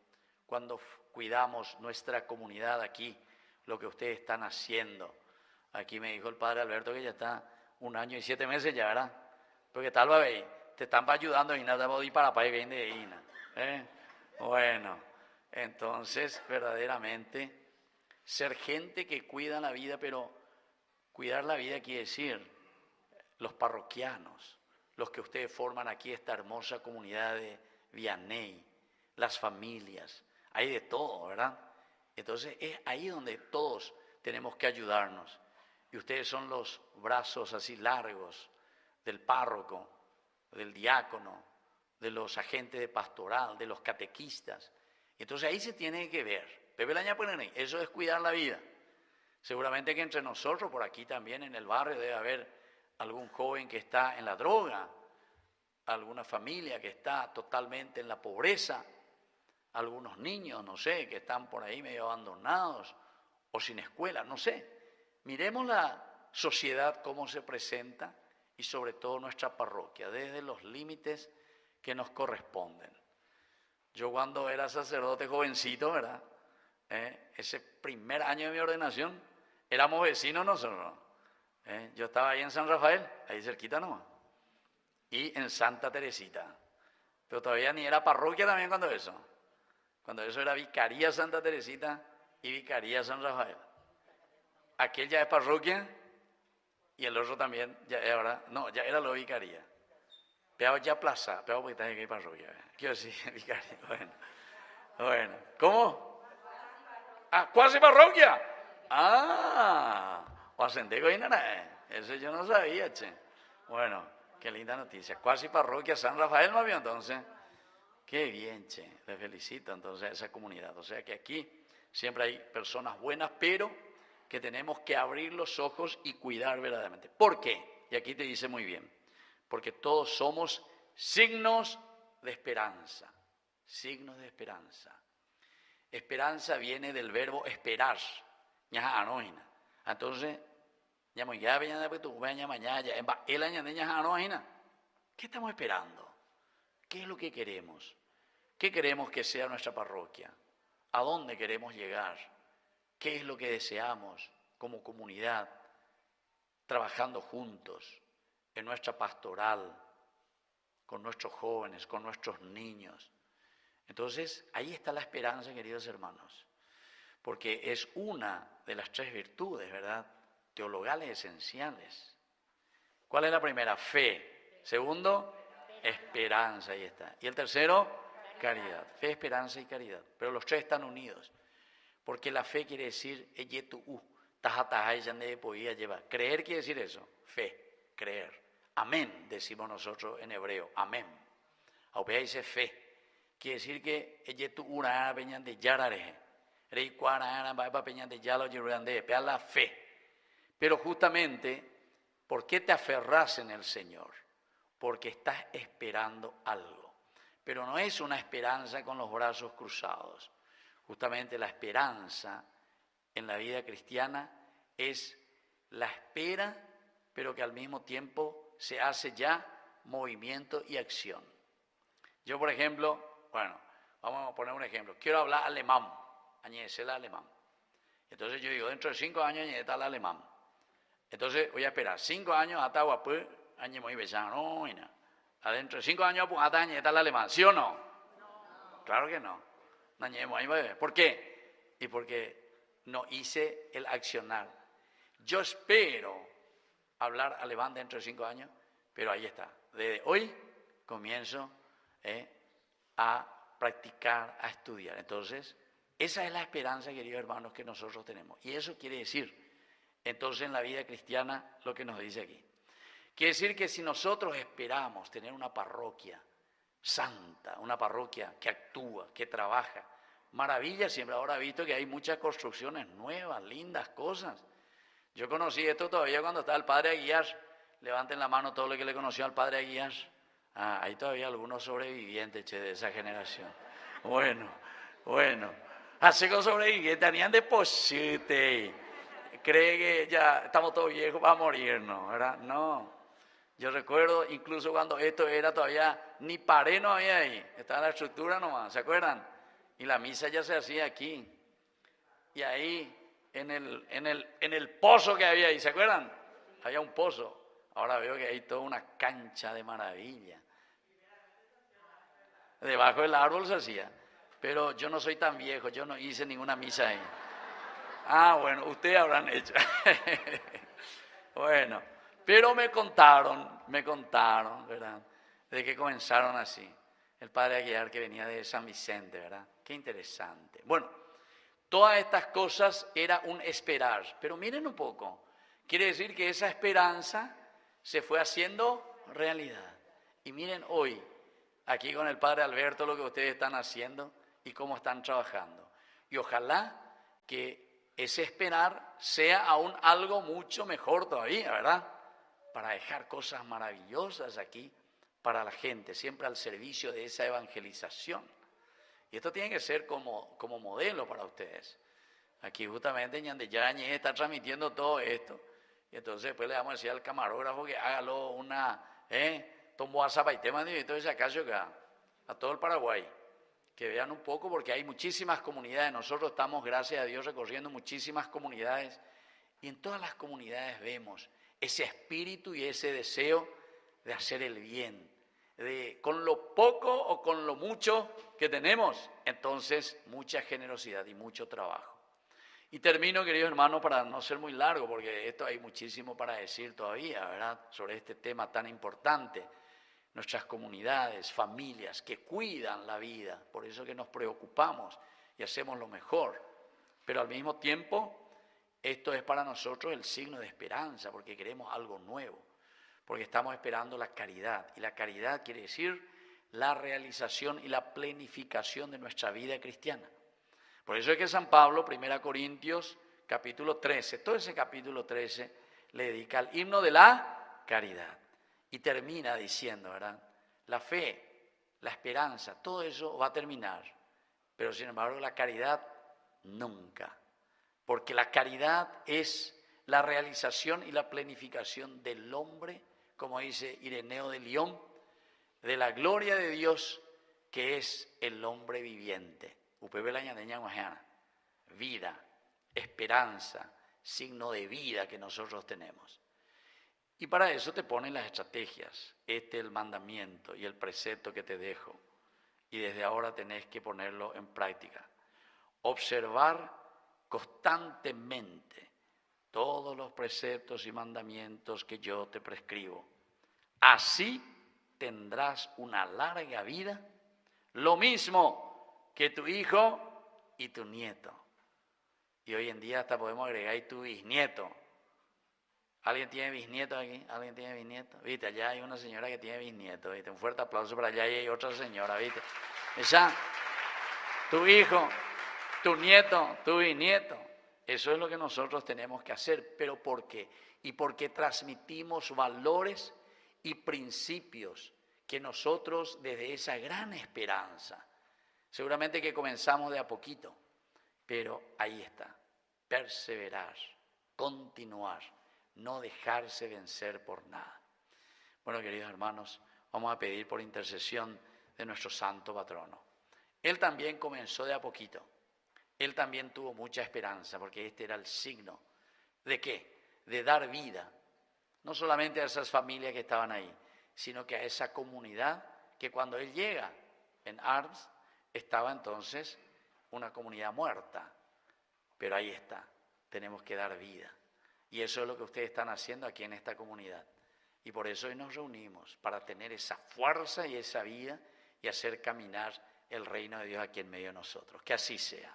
cuando cuidamos nuestra comunidad aquí, lo que ustedes están haciendo? Aquí me dijo el padre Alberto que ya está 1 año y 7 meses ya, ¿verdad? Porque tal vez te están ayudando y nada para pagar de Ina. Bueno, entonces verdaderamente ser gente que cuida la vida, pero cuidar la vida quiere decir los parroquianos, los que ustedes forman aquí esta hermosa comunidad de Vianney, las familias, hay de todo, ¿verdad? Entonces es ahí donde todos tenemos que ayudarnos. Y ustedes son los brazos así largos del párroco, del diácono, de los agentes de pastoral, de los catequistas. Entonces ahí se tiene que ver. Eso es cuidar la vida. Seguramente que entre nosotros, por aquí también en el barrio, debe haber algún joven que está en la droga, alguna familia que está totalmente en la pobreza, algunos niños, no sé, que están por ahí medio abandonados o sin escuela, no sé. Miremos la sociedad cómo se presenta y sobre todo nuestra parroquia, desde los límites que nos corresponden. Yo cuando era sacerdote jovencito, ¿verdad? Ese primer año de mi ordenación, éramos vecinos nosotros. Yo estaba ahí en San Rafael, ahí cerquita nomás, y en Santa Teresita. Pero todavía ni era parroquia también cuando eso era Vicaría Santa Teresita y Vicaría San Rafael. Aquel ya es parroquia y el otro también, ya era lo Vicaría. Pero ya plaza, pero porque está aquí parroquia. Quiero decir, Vicaría, bueno. ¿Cómo? Ah, cuasi parroquia. O asendeco y nada, eso yo no sabía, che. Bueno, qué linda noticia. Cuasi parroquia San Rafael, más bien, entonces. Qué bien, che. Le felicito entonces a esa comunidad. O sea que aquí siempre hay personas buenas, pero que tenemos que abrir los ojos y cuidar verdaderamente. ¿Por qué? Y aquí te dice muy bien. Porque todos somos signos de esperanza. Signos de esperanza. Esperanza viene del verbo esperar. Entonces, ¿qué estamos esperando? ¿Qué es lo que queremos? ¿Qué queremos que sea nuestra parroquia? ¿A dónde queremos llegar? ¿Qué es lo que deseamos como comunidad? Trabajando juntos en nuestra pastoral, con nuestros jóvenes, con nuestros niños. Entonces, ahí está la esperanza, queridos hermanos, porque es una de las 3 virtudes, ¿verdad?, teologales esenciales. ¿Cuál es la primera? Fe. Segundo, esperanza, ahí está. Y el tercero, caridad. Fe, esperanza y caridad. Pero los 3 están unidos, porque la fe quiere decir, creer quiere decir eso, fe, creer. Amén, decimos nosotros en hebreo, amén. Aunque dice fe. Quiere decir que la fe. Pero justamente, ¿por qué te aferras en el Señor? Porque estás esperando algo. Pero no es una esperanza con los brazos cruzados. Justamente la esperanza en la vida cristiana es la espera, pero que al mismo tiempo se hace ya movimiento y acción. Yo, por ejemplo, vamos a poner un ejemplo. Quiero hablar alemán, añecer el alemán. Entonces yo digo, dentro de 5 años añecer el alemán. Entonces voy a esperar 5 años hasta guapu, añe muy besano, adentro de 5 años hasta añecer el alemán, ¿sí o no? No. Claro que no. ¿Por qué? Y porque no hice el accionar. Yo espero hablar alemán dentro de 5 años, pero ahí está. Desde hoy comienzo a practicar, a estudiar. Entonces, esa es la esperanza, queridos hermanos, que nosotros tenemos. Y eso quiere decir, entonces, en la vida cristiana, lo que nos dice aquí. Quiere decir que si nosotros esperamos tener una parroquia santa, una parroquia que actúa, que trabaja, maravilla, siempre ahora he visto que hay muchas construcciones nuevas, lindas cosas. Yo conocí esto todavía cuando estaba el padre Aguiar. Levanten la mano todos los que le conoció al padre Aguiar. Hay todavía algunos sobrevivientes, de esa generación. Bueno. Así con sobrevivientes, tenían deposite. Cree que ya estamos todos viejos para morirnos, ¿verdad? No. Yo recuerdo incluso cuando esto era todavía, ni pared no había ahí. Estaba la estructura nomás, ¿se acuerdan? Y la misa ya se hacía aquí. Y ahí, en el pozo que había ahí, ¿se acuerdan? Había un pozo. Ahora veo que hay toda una cancha de maravilla. Debajo del árbol se hacía. Pero yo no soy tan viejo, yo no hice ninguna misa ahí. Bueno, ustedes habrán hecho. Bueno, pero me contaron, ¿verdad? De que comenzaron así. El padre Aguiar que venía de San Vicente, ¿verdad? Qué interesante. Bueno, todas estas cosas era un esperar. Pero miren un poco, quiere decir que esa esperanza se fue haciendo realidad. Y miren hoy, aquí con el padre Alberto, lo que ustedes están haciendo y cómo están trabajando. Y ojalá que ese esperar sea aún algo mucho mejor todavía, ¿verdad? Para dejar cosas maravillosas aquí para la gente, siempre al servicio de esa evangelización. Y esto tiene que ser como modelo para ustedes. Aquí justamente Ñandeyañez está transmitiendo todo esto. Y entonces después le vamos a decir al camarógrafo que hágalo una, tomó a Zapaitema y todo ese acaso acá, a todo el Paraguay. Que vean un poco porque hay muchísimas comunidades. Nosotros estamos, gracias a Dios, recorriendo muchísimas comunidades. Y en todas las comunidades vemos ese espíritu y ese deseo de hacer el bien. Con lo poco o con lo mucho que tenemos, entonces mucha generosidad y mucho trabajo. Y termino, queridos hermanos, para no ser muy largo, porque esto hay muchísimo para decir todavía, ¿verdad? Sobre este tema tan importante. Nuestras comunidades, familias que cuidan la vida, por eso que nos preocupamos y hacemos lo mejor. Pero al mismo tiempo, esto es para nosotros el signo de esperanza, porque queremos algo nuevo, porque estamos esperando la caridad. Y la caridad quiere decir la realización y la plenificación de nuestra vida cristiana. Por eso es que San Pablo, 1 Corintios, capítulo 13, todo ese capítulo 13 le dedica al himno de la caridad. Y termina diciendo, ¿verdad? La fe, la esperanza, todo eso va a terminar. Pero sin embargo la caridad nunca. Porque la caridad es la realización y la plenificación del hombre, como dice Ireneo de Lyon, de la gloria de Dios que es el hombre viviente. Vida, esperanza, signo de vida que nosotros tenemos. Y para eso te ponen las estrategias. Este es el mandamiento y el precepto que te dejo. Y desde ahora tenés que ponerlo en práctica. Observar constantemente todos los preceptos y mandamientos que yo te prescribo. Así tendrás una larga vida, lo mismo que tu hijo y tu nieto. Y hoy en día hasta podemos agregar y tu bisnieto. ¿Alguien tiene bisnieto aquí? ¿Alguien tiene bisnieto? Viste, allá hay una señora que tiene bisnieto, ¿viste? Un fuerte aplauso para allá y hay otra señora, ¿viste? Esa, tu hijo, tu nieto, tu bisnieto. Eso es lo que nosotros tenemos que hacer. ¿Pero por qué? Y porque transmitimos valores y principios que nosotros desde esa gran esperanza, seguramente que comenzamos de a poquito, pero ahí está, perseverar, continuar, no dejarse vencer por nada. Bueno, queridos hermanos, vamos a pedir por intercesión de nuestro santo patrono. Él también comenzó de a poquito, él también tuvo mucha esperanza, porque este era el signo de ¿qué? De dar vida, no solamente a esas familias que estaban ahí, sino que a esa comunidad que cuando él llega en Ars, estaba entonces una comunidad muerta, pero ahí está, tenemos que dar vida. Y eso es lo que ustedes están haciendo aquí en esta comunidad. Y por eso hoy nos reunimos, para tener esa fuerza y esa vida y hacer caminar el reino de Dios aquí en medio de nosotros. Que así sea.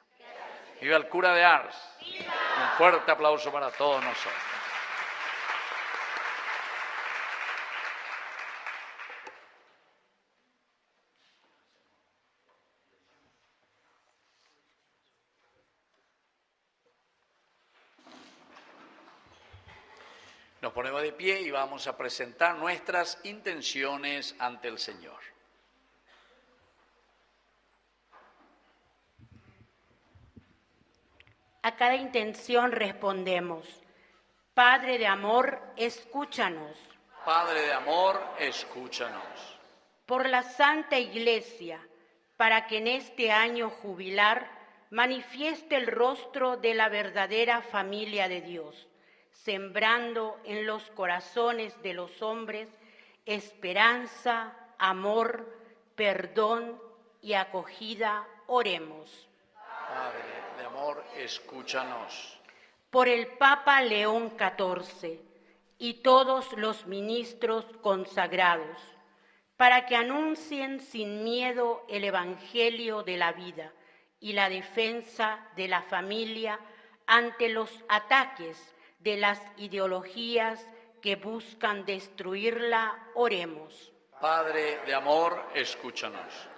¡Viva el cura de Ars! ¡Viva! Un fuerte aplauso para todos nosotros. Nos ponemos de pie y vamos a presentar nuestras intenciones ante el Señor. A cada intención respondemos: Padre de amor, escúchanos. Padre de amor, escúchanos. Por la Santa Iglesia, para que en este año jubilar manifieste el rostro de la verdadera familia de Dios, sembrando en los corazones de los hombres esperanza, amor, perdón y acogida, oremos. Padre de amor, escúchanos. Por el Papa León XIV y todos los ministros consagrados, para que anuncien sin miedo el Evangelio de la vida y la defensa de la familia ante los ataques de las ideologías que buscan destruirla, oremos. Padre de amor, escúchanos.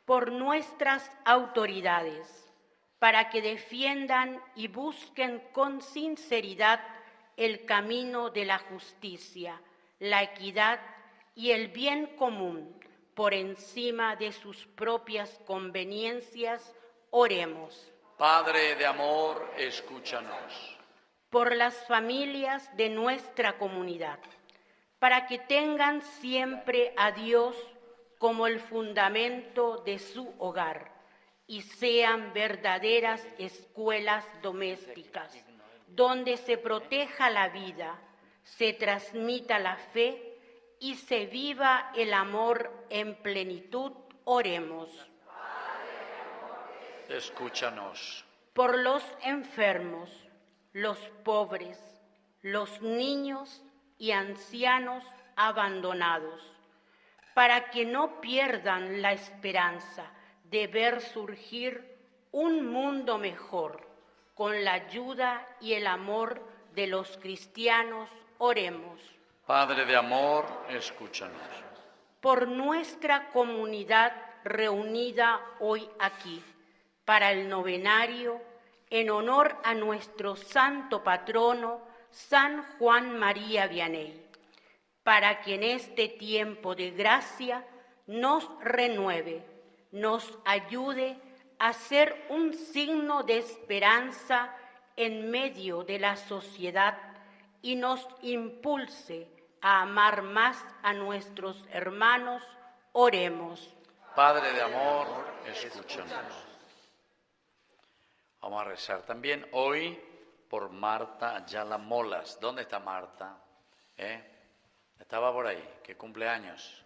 Por nuestras autoridades, para que defiendan y busquen con sinceridad el camino de la justicia, la equidad y el bien común por encima de sus propias conveniencias. Oremos. Padre de amor, escúchanos. Por las familias de nuestra comunidad, para que tengan siempre a Dios como el fundamento de su hogar y sean verdaderas escuelas domésticas, donde se proteja la vida, se transmita la fe y se viva el amor en plenitud. Oremos. Escúchanos. Por los enfermos, los pobres, los niños y ancianos abandonados, para que no pierdan la esperanza de ver surgir un mundo mejor. Con la ayuda y el amor de los cristianos, oremos. Padre de amor, escúchanos. Por nuestra comunidad reunida hoy aquí, para el novenario, en honor a nuestro santo patrono, San Juan María Vianney, para que en este tiempo de gracia nos renueve, nos ayude a ser un signo de esperanza en medio de la sociedad y nos impulse a amar más a nuestros hermanos. Oremos. Padre de amor, escúchanos. Vamos a rezar también hoy por Marta Ayala Molas. ¿Dónde está Marta? Estaba por ahí, que cumpleaños.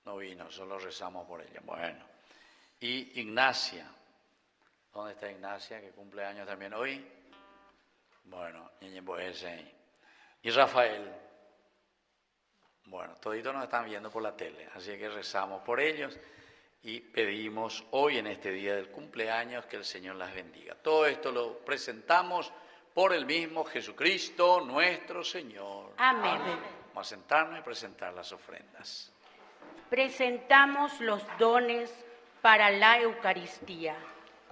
No vino, solo rezamos por ella. Bueno. Y Ignacia. ¿Dónde está Ignacia, que cumpleaños también hoy? Bueno, y Rafael. Bueno, toditos nos están viendo por la tele, así que rezamos por ellos y pedimos hoy en este día del cumpleaños que el Señor las bendiga. Todo esto lo presentamos por el mismo Jesucristo, nuestro Señor. Amén. Vamos a sentarnos y presentar las ofrendas. Presentamos los dones para la Eucaristía,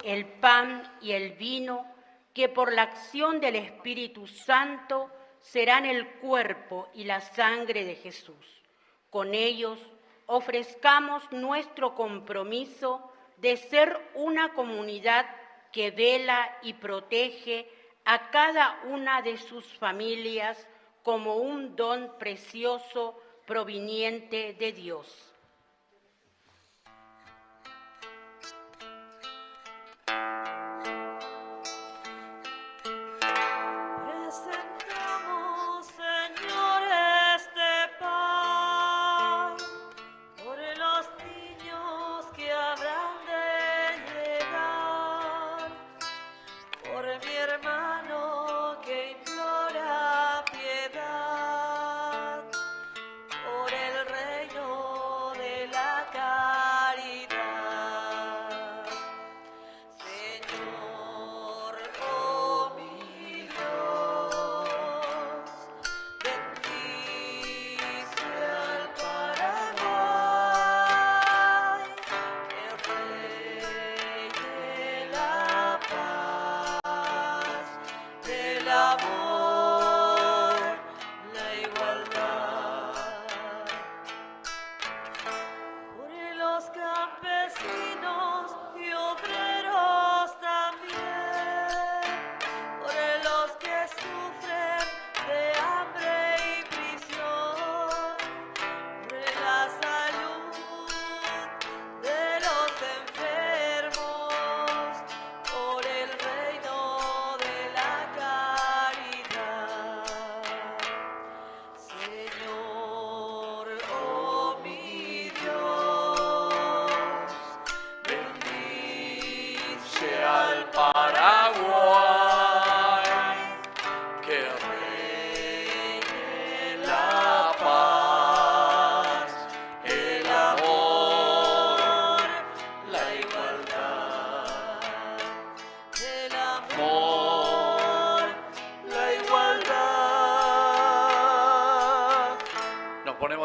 el pan y el vino, que por la acción del Espíritu Santo serán el cuerpo y la sangre de Jesús. Con ellos ofrezcamos nuestro compromiso de ser una comunidad que vela y protege a cada una de sus familias como un don precioso proveniente de Dios.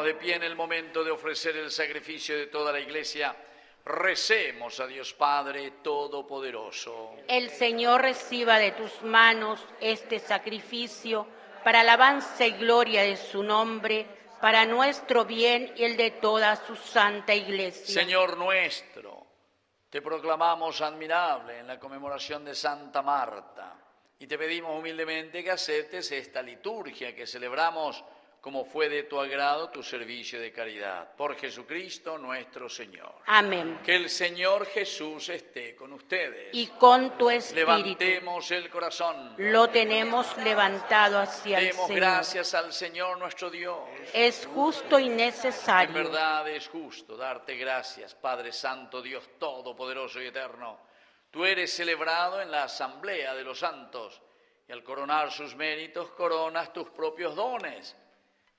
De pie en el momento de ofrecer el sacrificio de toda la Iglesia Recemos a Dios Padre Todopoderoso. El Señor reciba de tus manos este sacrificio para alabanza y gloria de su nombre, para nuestro bien y el de toda su santa Iglesia. Señor nuestro, te proclamamos admirable en la conmemoración de Santa Marta y te pedimos humildemente que aceptes esta liturgia que celebramos como fue de tu agrado tu servicio de caridad. Por Jesucristo nuestro Señor. Amén. Que el Señor Jesús esté con ustedes. Y con tu espíritu. Levantemos el corazón. Lo tenemos levantado hacia el Demos Señor. gracias al Señor nuestro Dios. Es justo y En necesario. verdad es justo darte gracias, Padre Santo, Dios Todopoderoso y Eterno. Tú eres celebrado en la asamblea de los santos y al coronar sus méritos coronas tus propios dones.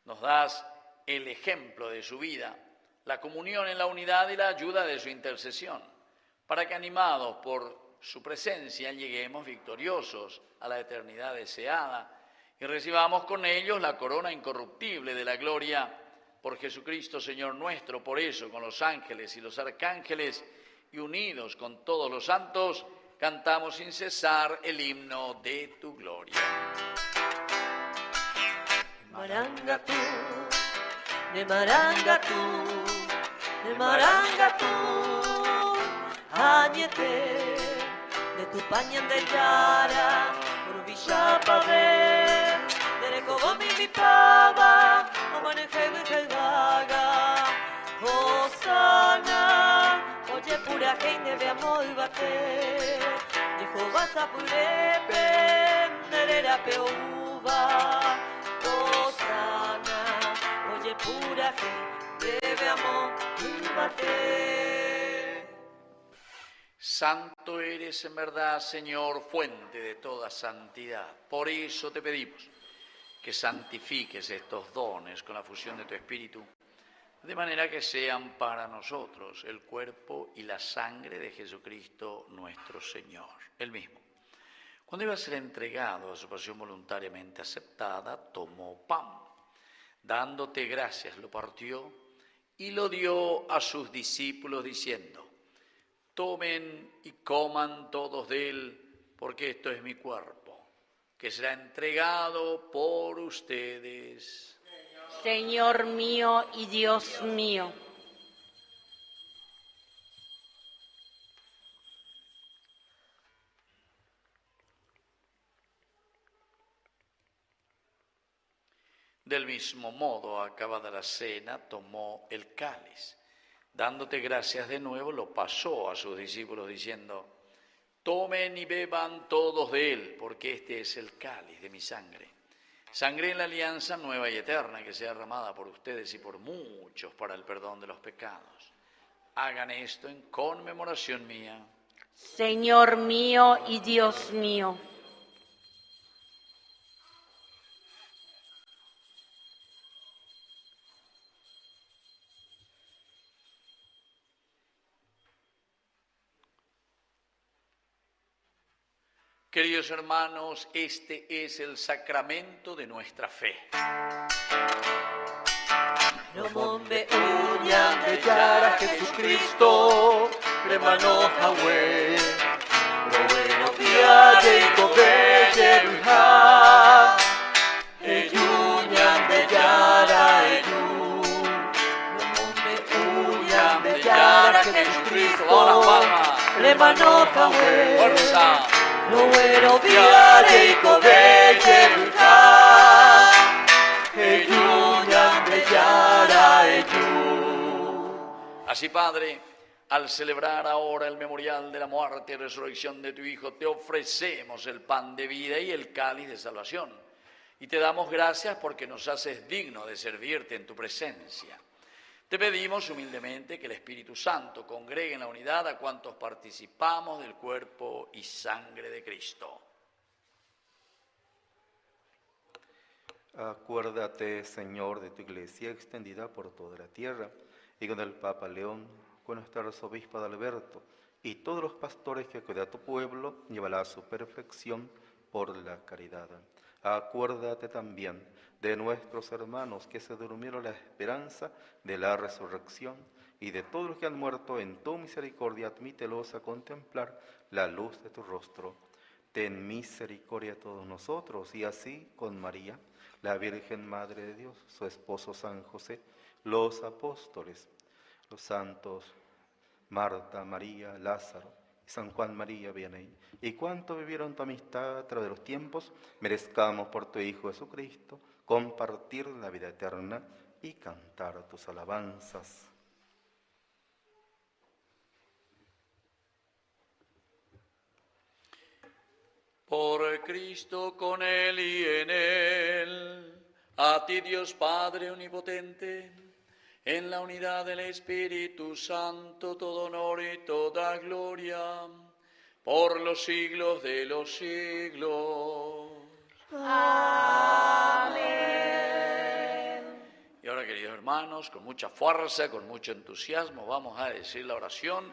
Nos das el ejemplo de su vida, la comunión en la unidad y la ayuda de su intercesión, para que animados por su presencia lleguemos victoriosos a la eternidad deseada y recibamos con ellos la corona incorruptible de la gloria por Jesucristo Señor nuestro. Por eso, con los ángeles y los arcángeles y unidos con todos los santos, cantamos sin cesar el himno de tu gloria. Marangatu, de Marangatu, de Marangatu, Añete, de tu pañan de Yara, Urubilla Pave, de Recobomi mi pava, Amaneje de Gaga, Hosana, oye pura gente de amor bate, dijo vas a purepe, nerera peuva. Oye pura que debe amor y bate. Santo eres en verdad, Señor, fuente de toda santidad. Por eso te pedimos que santifiques estos dones con la fusión de tu Espíritu, de manera que sean para nosotros el cuerpo y la sangre de Jesucristo nuestro Señor, el mismo. Cuando iba a ser entregado a su pasión voluntariamente aceptada, tomó pan. Dándote gracias, lo partió y lo dio a sus discípulos diciendo: tomen y coman todos de él, porque esto es mi cuerpo, que será entregado por ustedes. Señor mío y Dios mío. Del mismo modo, acabada la cena, tomó el cáliz. Dándote gracias de nuevo, lo pasó a sus discípulos diciendo: tomen y beban todos de él, porque este es el cáliz de mi sangre. Sangre en la alianza nueva y eterna, que sea derramada por ustedes y por muchos para el perdón de los pecados. Hagan esto en conmemoración mía. Señor mío y Dios mío. Queridos hermanos, este es el sacramento de nuestra fe. Nomombe uña de Yara Jesucristo, Remano Hawe, Robero Viade y Cobelle Ruja, Eyuña de Yara Eyu, Nomombe uña de Yara Jesucristo, Todas las palmas. Remano Hawe, Fuerza. Robero Viade y Cobelle Ruja, Eyuña de Yara Eyu. Así, Padre, al celebrar ahora el memorial de la muerte y resurrección de tu Hijo, te ofrecemos el pan de vida y el cáliz de salvación. Y te damos gracias porque nos haces digno de servirte en tu presencia. Te pedimos humildemente que el Espíritu Santo congregue en la unidad a cuantos participamos del cuerpo y sangre de Cristo. Acuérdate, Señor, de tu iglesia extendida por toda la tierra, y con el Papa León, con nuestro arzobispo Adalberto, y todos los pastores que cuida tu pueblo, llévala a su perfección por la caridad. Acuérdate también de nuestros hermanos que se durmieron la esperanza de la resurrección, y de todos los que han muerto en tu misericordia, admítelos a contemplar la luz de tu rostro. Ten misericordia de todos nosotros, y así con María, la Virgen Madre de Dios, su esposo San José, los apóstoles, los santos Marta, María, Lázaro y San Juan María Vianney, y cuanto vivieron tu amistad a través de los tiempos, merezcamos por tu Hijo Jesucristo compartir la vida eterna y cantar tus alabanzas. Por Cristo, con Él y en Él, a ti Dios Padre Omnipotente, en la unidad del Espíritu Santo, todo honor y toda gloria, por los siglos de los siglos. Amén. Y ahora, queridos hermanos, con mucha fuerza, con mucho entusiasmo, vamos a decir la oración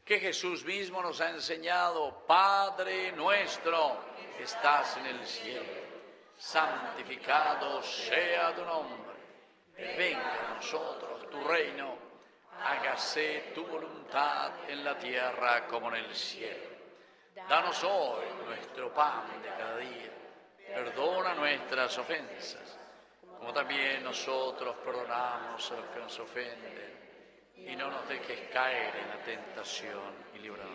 que Jesús mismo nos ha enseñado. Padre nuestro que estás en el cielo, santificado sea tu nombre. Venga a nosotros tu reino, hágase tu voluntad en la tierra como en el cielo. Danos hoy nuestro pan de cada día. Perdona nuestras ofensas, como también nosotros perdonamos a los que nos ofenden. Y no nos dejes caer en la tentación y líbranos.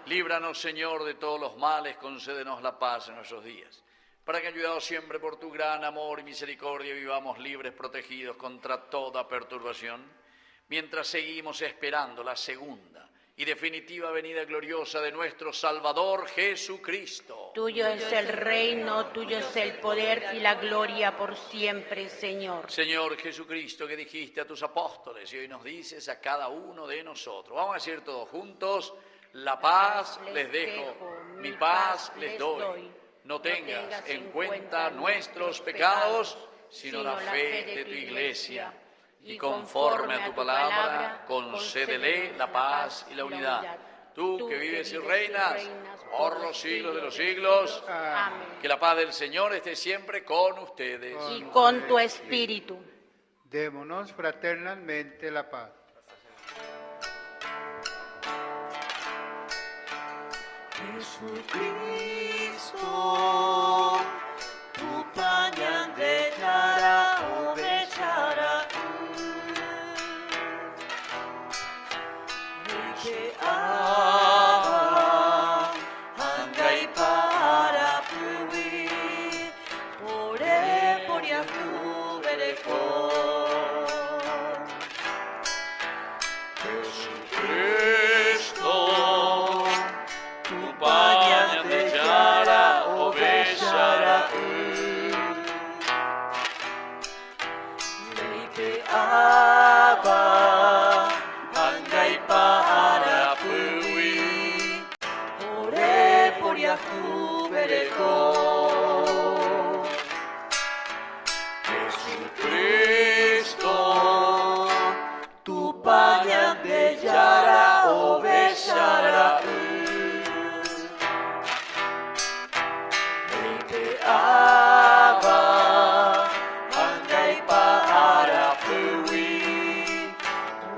Líbranos, Señor, de todos los males, concédenos la paz en nuestros días, para que, ayudados siempre por tu gran amor y misericordia, vivamos libres, protegidos contra toda perturbación, mientras seguimos esperando la segunda y definitiva venida gloriosa de nuestro Salvador Jesucristo. Tuyo es el reino, tuyo es el poder y la gloria por siempre, Señor. Señor Jesucristo, que dijiste a tus apóstoles y hoy nos dices a cada uno de nosotros. Vamos a decir todos juntos: la paz les dejo, mi paz les doy. No tengas en cuenta nuestros pecados, sino la fe de tu Iglesia. Y conforme a tu palabra, concédele la paz y la unidad. Tú que vives y reinas por los siglos de los siglos, Amén. que la paz del Señor esté siempre con ustedes. Y con tu espíritu. Démonos fraternalmente la paz. Jesucristo, tu panjang bicara, oh bicara, hanggai para puwi, ore poriaku bereko. Jesucristo, tu panjang bicara, oh bicara, Leite Abba, hanggai para puwi, ore poriaku bereko. Jesucristo, tu panjang bicara, oh bicara, Leite Abba, hanggai para puwi,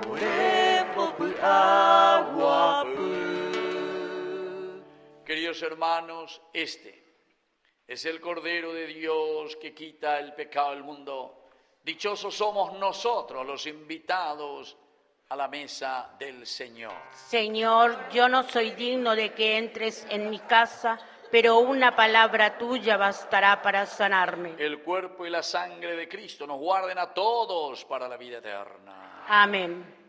ore popu awapu. Queridos hermanos, este es el Cordero de Dios que quita el pecado del mundo. Dichosos somos nosotros los invitados a la mesa del Señor. Señor, yo no soy digno de que entres en mi casa, pero una palabra tuya bastará para sanarme. El cuerpo y la sangre de Cristo nos guarden a todos para la vida eterna. Amén.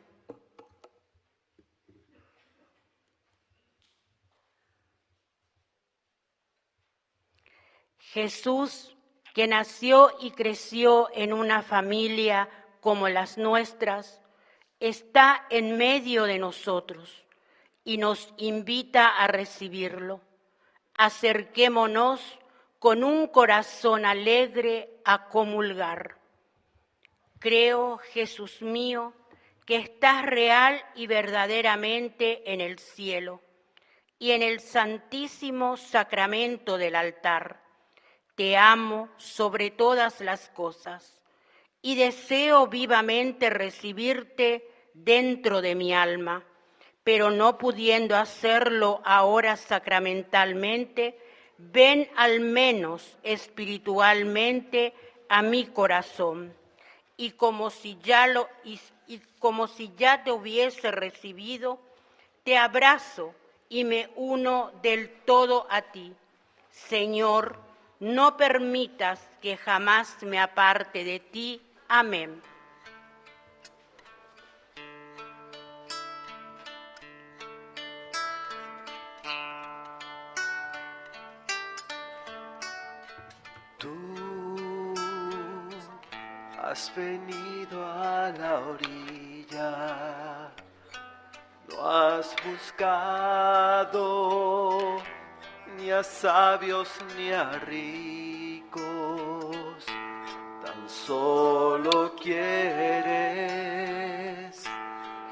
Jesús, que nació y creció en una familia como las nuestras, está en medio de nosotros y nos invita a recibirlo. Acerquémonos con un corazón alegre a comulgar. Creo, Jesús mío, que estás real y verdaderamente en el cielo y en el santísimo sacramento del altar. Te amo sobre todas las cosas y deseo vivamente recibirte dentro de mi alma, pero no pudiendo hacerlo ahora sacramentalmente, ven al menos espiritualmente a mi corazón, y como si ya te hubiese recibido, te abrazo y me uno del todo a ti. Señor, no permitas que jamás me aparte de ti. Amén. Tú has venido a la orilla, no has buscado ni a sabios ni a ricos, tan solo quieres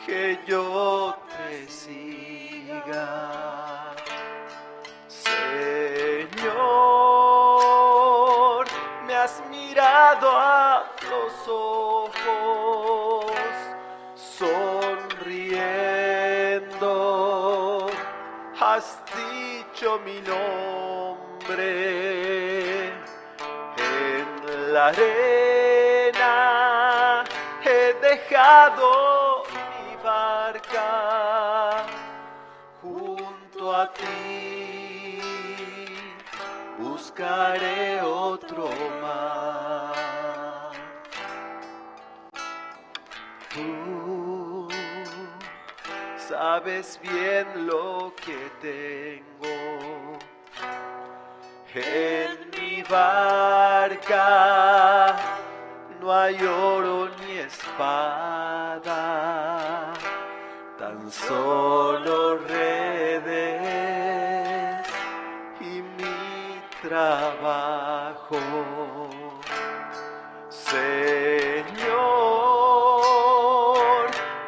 que yo te siga. Señor, me has mirado a los ojos, sonriendo, has dicho mi nombre. En la arena he dejado mi barca, junto a ti buscaré otro mar. Tú sabes bien lo que tengo en mi barca, no hay oro ni espada, tan solo redes y mi trabajo. Señor,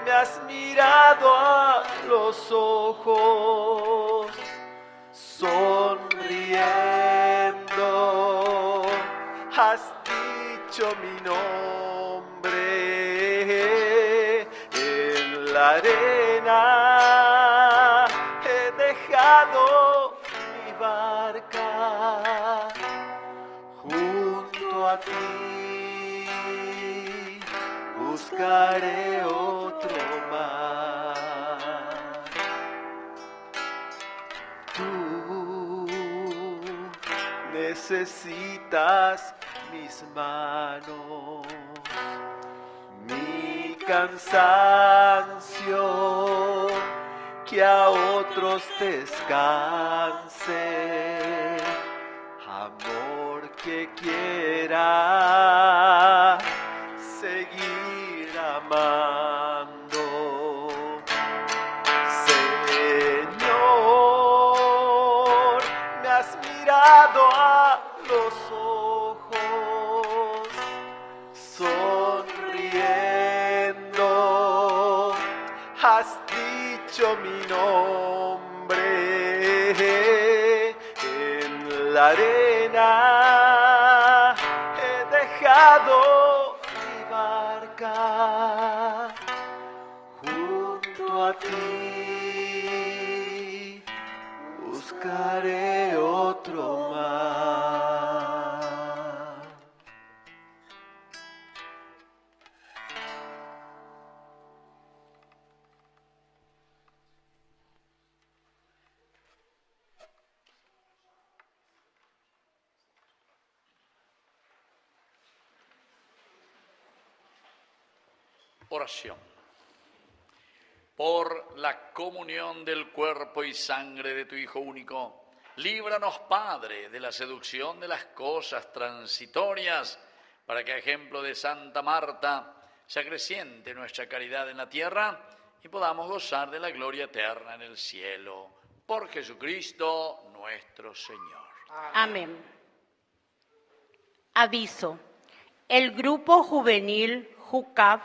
me has mirado a los ojos, sonriendo, has dicho mi nombre. En la arena he dejado mi barca, junto a ti buscaré otro mar. Tú necesitas mis manos, mi cansancio, que a otros descanse, amor que quiera seguir amando. Señor, me has mirado a los ojos, sonriendo, has dicho mi nombre. En la arena he dejado mi barca, junto a ti buscaré otro mar. Oración. Por la comunión del cuerpo y sangre de tu Hijo único, líbranos, Padre, de la seducción de las cosas transitorias, para que a ejemplo de Santa Marta se acreciente nuestra caridad en la tierra y podamos gozar de la gloria eterna en el cielo. Por Jesucristo nuestro Señor. Amén. Aviso. El grupo juvenil JUCAF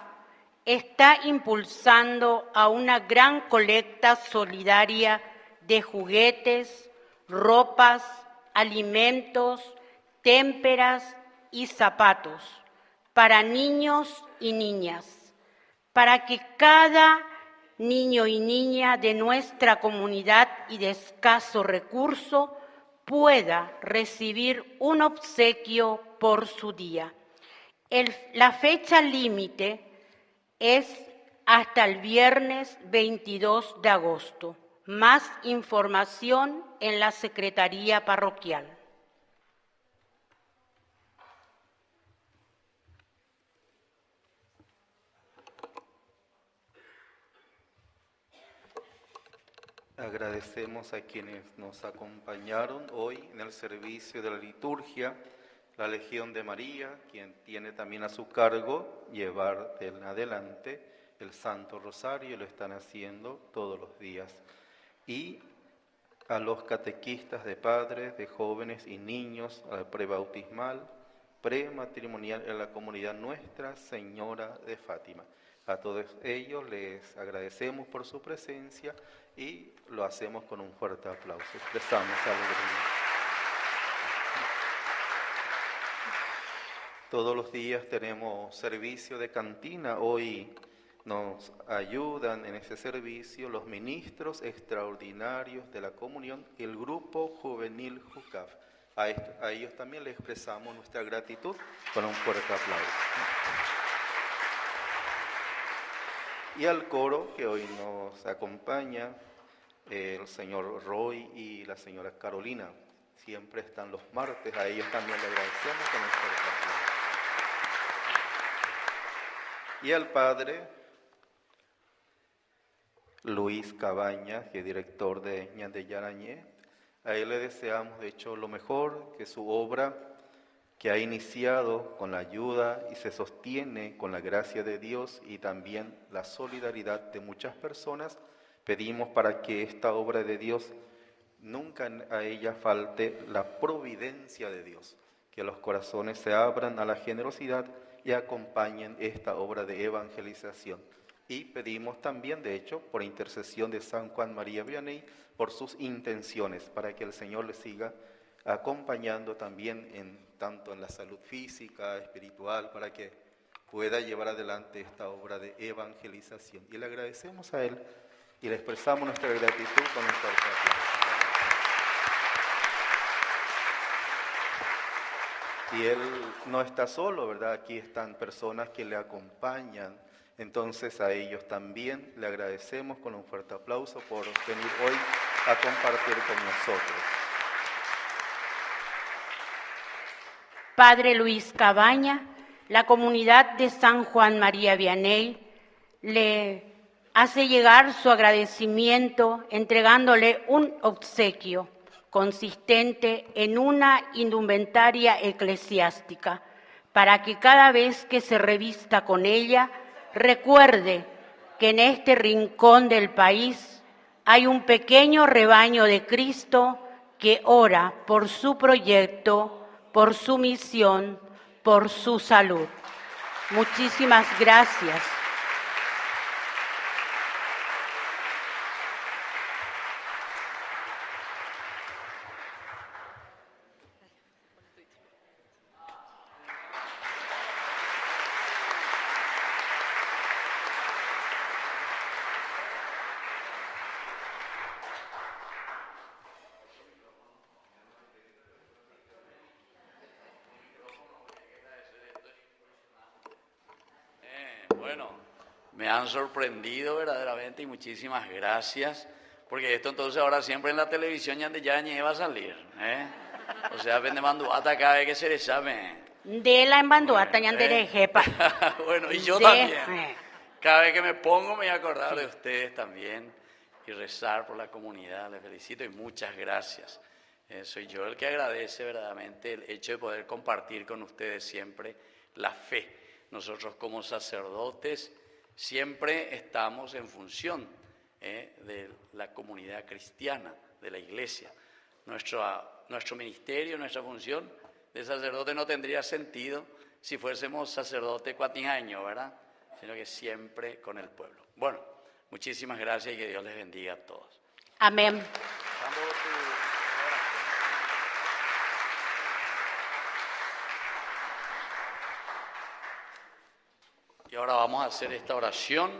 está impulsando a una gran colecta solidaria de juguetes, ropas, alimentos, témperas y zapatos para niños y niñas. para que cada niño y niña de nuestra comunidad y de escaso recurso pueda recibir un obsequio por su día. La fecha límite es hasta el viernes 22 de agosto. Más información en la Secretaría Parroquial. Agradecemos a quienes nos acompañaron hoy en el servicio de la liturgia, la Legión de María, quien tiene también a su cargo llevar en adelante el Santo Rosario, y lo están haciendo todos los días. Y a los catequistas de padres, de jóvenes y niños, al prebautismal, prematrimonial en la comunidad Nuestra Señora de Fátima. A todos ellos les agradecemos por su presencia y lo hacemos con un fuerte aplauso. Expresamos alegría. Todos los días tenemos servicio de cantina. Hoy nos ayudan en ese servicio los ministros extraordinarios de la comunión y el grupo juvenil JUCAF. A ellos también les expresamos nuestra gratitud con un fuerte aplauso. Y al coro que hoy nos acompaña, el señor Roy y la señora Carolina. Siempre están los martes, a ellos también le agradecemos con un fuerte aplauso. Y al padre Luis Cabañas, que es director de Ñande Yarañé, a él le deseamos de hecho lo mejor, que su obra, que ha iniciado con la ayuda y se sostiene con la gracia de Dios y también la solidaridad de muchas personas, pedimos para que esta obra de Dios nunca a ella falte la providencia de Dios, que los corazones se abran a la generosidad y acompañen esta obra de evangelización. Y pedimos también, de hecho, por intercesión de San Juan María Vianney, por sus intenciones, para que el Señor le siga acompañando también tanto en la salud física, espiritual, para que pueda llevar adelante esta obra de evangelización. Y le agradecemos a él y le expresamos nuestra gratitud con un fuerte aplauso. Y él no está solo, ¿verdad? Aquí están personas que le acompañan. Entonces a ellos también le agradecemos con un fuerte aplauso por venir hoy a compartir con nosotros. Padre Luis Cabaña, la comunidad de San Juan María Vianney le hace llegar su agradecimiento entregándole un obsequio consistente en una indumentaria eclesiástica para que cada vez que se revista con ella recuerde que en este rincón del país hay un pequeño rebaño de Cristo que ora por su proyecto, por su misión, por su salud. Muchísimas gracias. Bueno, me han sorprendido verdaderamente y muchísimas gracias, porque esto entonces ahora siempre en la televisión ya ni va a salir, ¿eh? O sea, vende manduata cada vez que se le llame. De la embanduata ñandere jepa. Bueno, y yo también. Cada vez que me pongo me voy a acordar de ustedes también y rezar por la comunidad. Les felicito y muchas gracias. Soy yo el que agradece verdaderamente el hecho de poder compartir con ustedes siempre la fe. Nosotros como sacerdotes siempre estamos en función de la comunidad cristiana, de la iglesia. Nuestro ministerio, nuestra función de sacerdote no tendría sentido si fuésemos sacerdote cuatiñaño, ¿verdad? Sino que siempre con el pueblo. Bueno, muchísimas gracias y que Dios les bendiga a todos. Amén. Y ahora vamos a hacer esta oración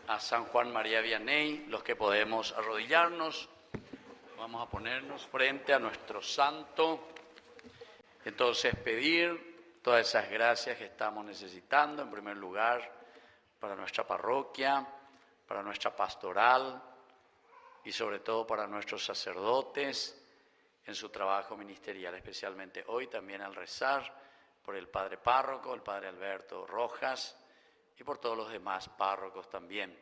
a San Juan María Vianney. Los que podemos arrodillarnos, vamos a ponernos frente a nuestro santo. Entonces pedir todas esas gracias que estamos necesitando, en primer lugar, para nuestra parroquia, para nuestra pastoral y sobre todo para nuestros sacerdotes en su trabajo ministerial, especialmente hoy también al rezar por el Padre Párroco, el Padre Alberto Rojas, y por todos los demás párrocos también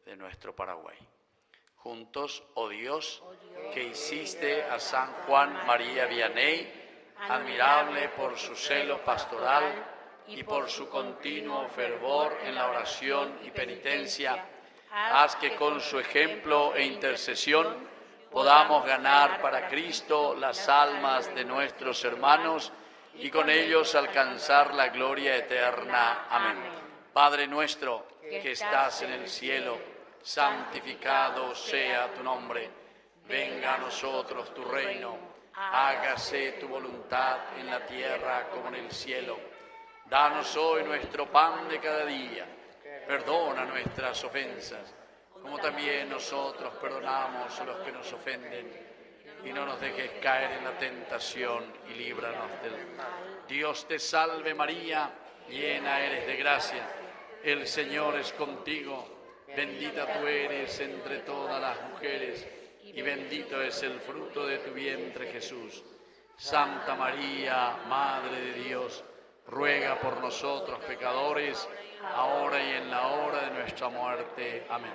de nuestro Paraguay. Juntos, oh Dios, que hiciste a San Juan María Vianney, admirable por su celo pastoral y por su continuo fervor en la oración y penitencia, haz que con su ejemplo e intercesión podamos ganar para Cristo las almas de nuestros hermanos y con ellos alcanzar la gloria eterna. Amén. Padre nuestro, que estás en el cielo, santificado sea tu nombre. Venga a nosotros tu reino. Hágase tu voluntad en la tierra como en el cielo. Danos hoy nuestro pan de cada día. Perdona nuestras ofensas, como también nosotros perdonamos a los que nos ofenden. Y no nos dejes caer en la tentación y líbranos del mal. Dios te salve María, llena eres de gracia. El Señor es contigo, bendita tú eres entre todas las mujeres, y bendito es el fruto de tu vientre Jesús. Santa María, Madre de Dios, ruega por nosotros pecadores, ahora y en la hora de nuestra muerte. Amén.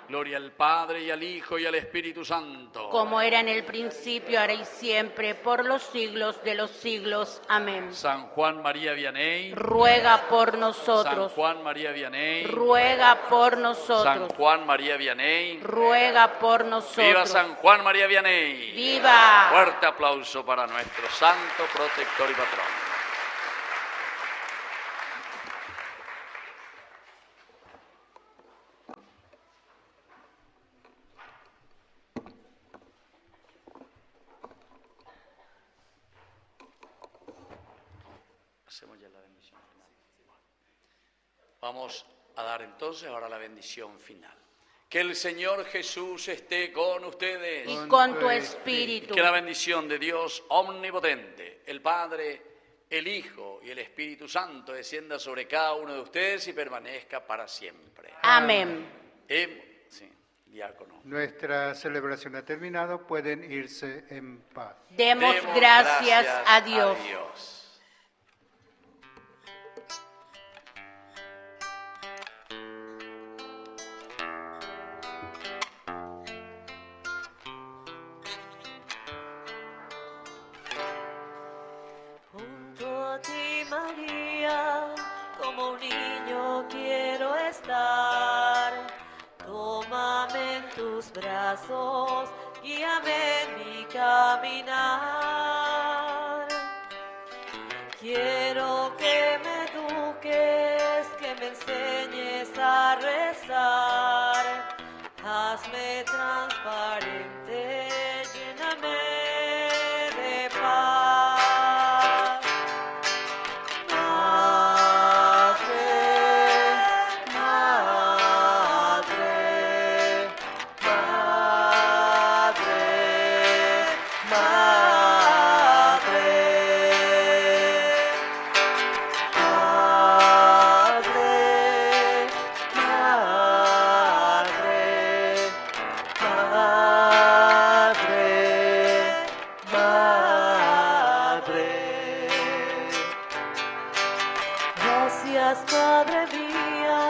Gloria al Padre, y al Hijo, y al Espíritu Santo. Como era en el principio, ahora y siempre, por los siglos de los siglos. Amén. San Juan María Vianney, ruega por nosotros. San Juan María Vianney, ruega por nosotros. San Juan María Vianney, ruega por nosotros. ¡Viva San Juan María Vianney! ¡Viva! Fuerte aplauso para nuestro santo protector y patrón. Hacemos ya la bendición final. Vamos a dar entonces ahora la bendición final. Que el Señor Jesús esté con ustedes. Y con tu espíritu. Que la bendición de Dios omnipotente, el Padre, el Hijo y el Espíritu Santo descienda sobre cada uno de ustedes y permanezca para siempre. Amén. Sí, diácono. Nuestra celebración ha terminado, pueden irse en paz. Demos gracias a Dios. Junto a ti, María, como un niño quiero estar. Tómame en tus brazos, guíame en mi caminar. Quiero que me eduques, que me enseñes a rezar. Hazme transparente, lléname de paz. Madre, madre, madre, madre, Gracias, Padre mía,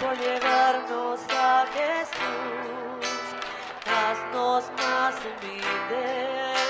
por llevarnos a Jesús. Haznos más humildes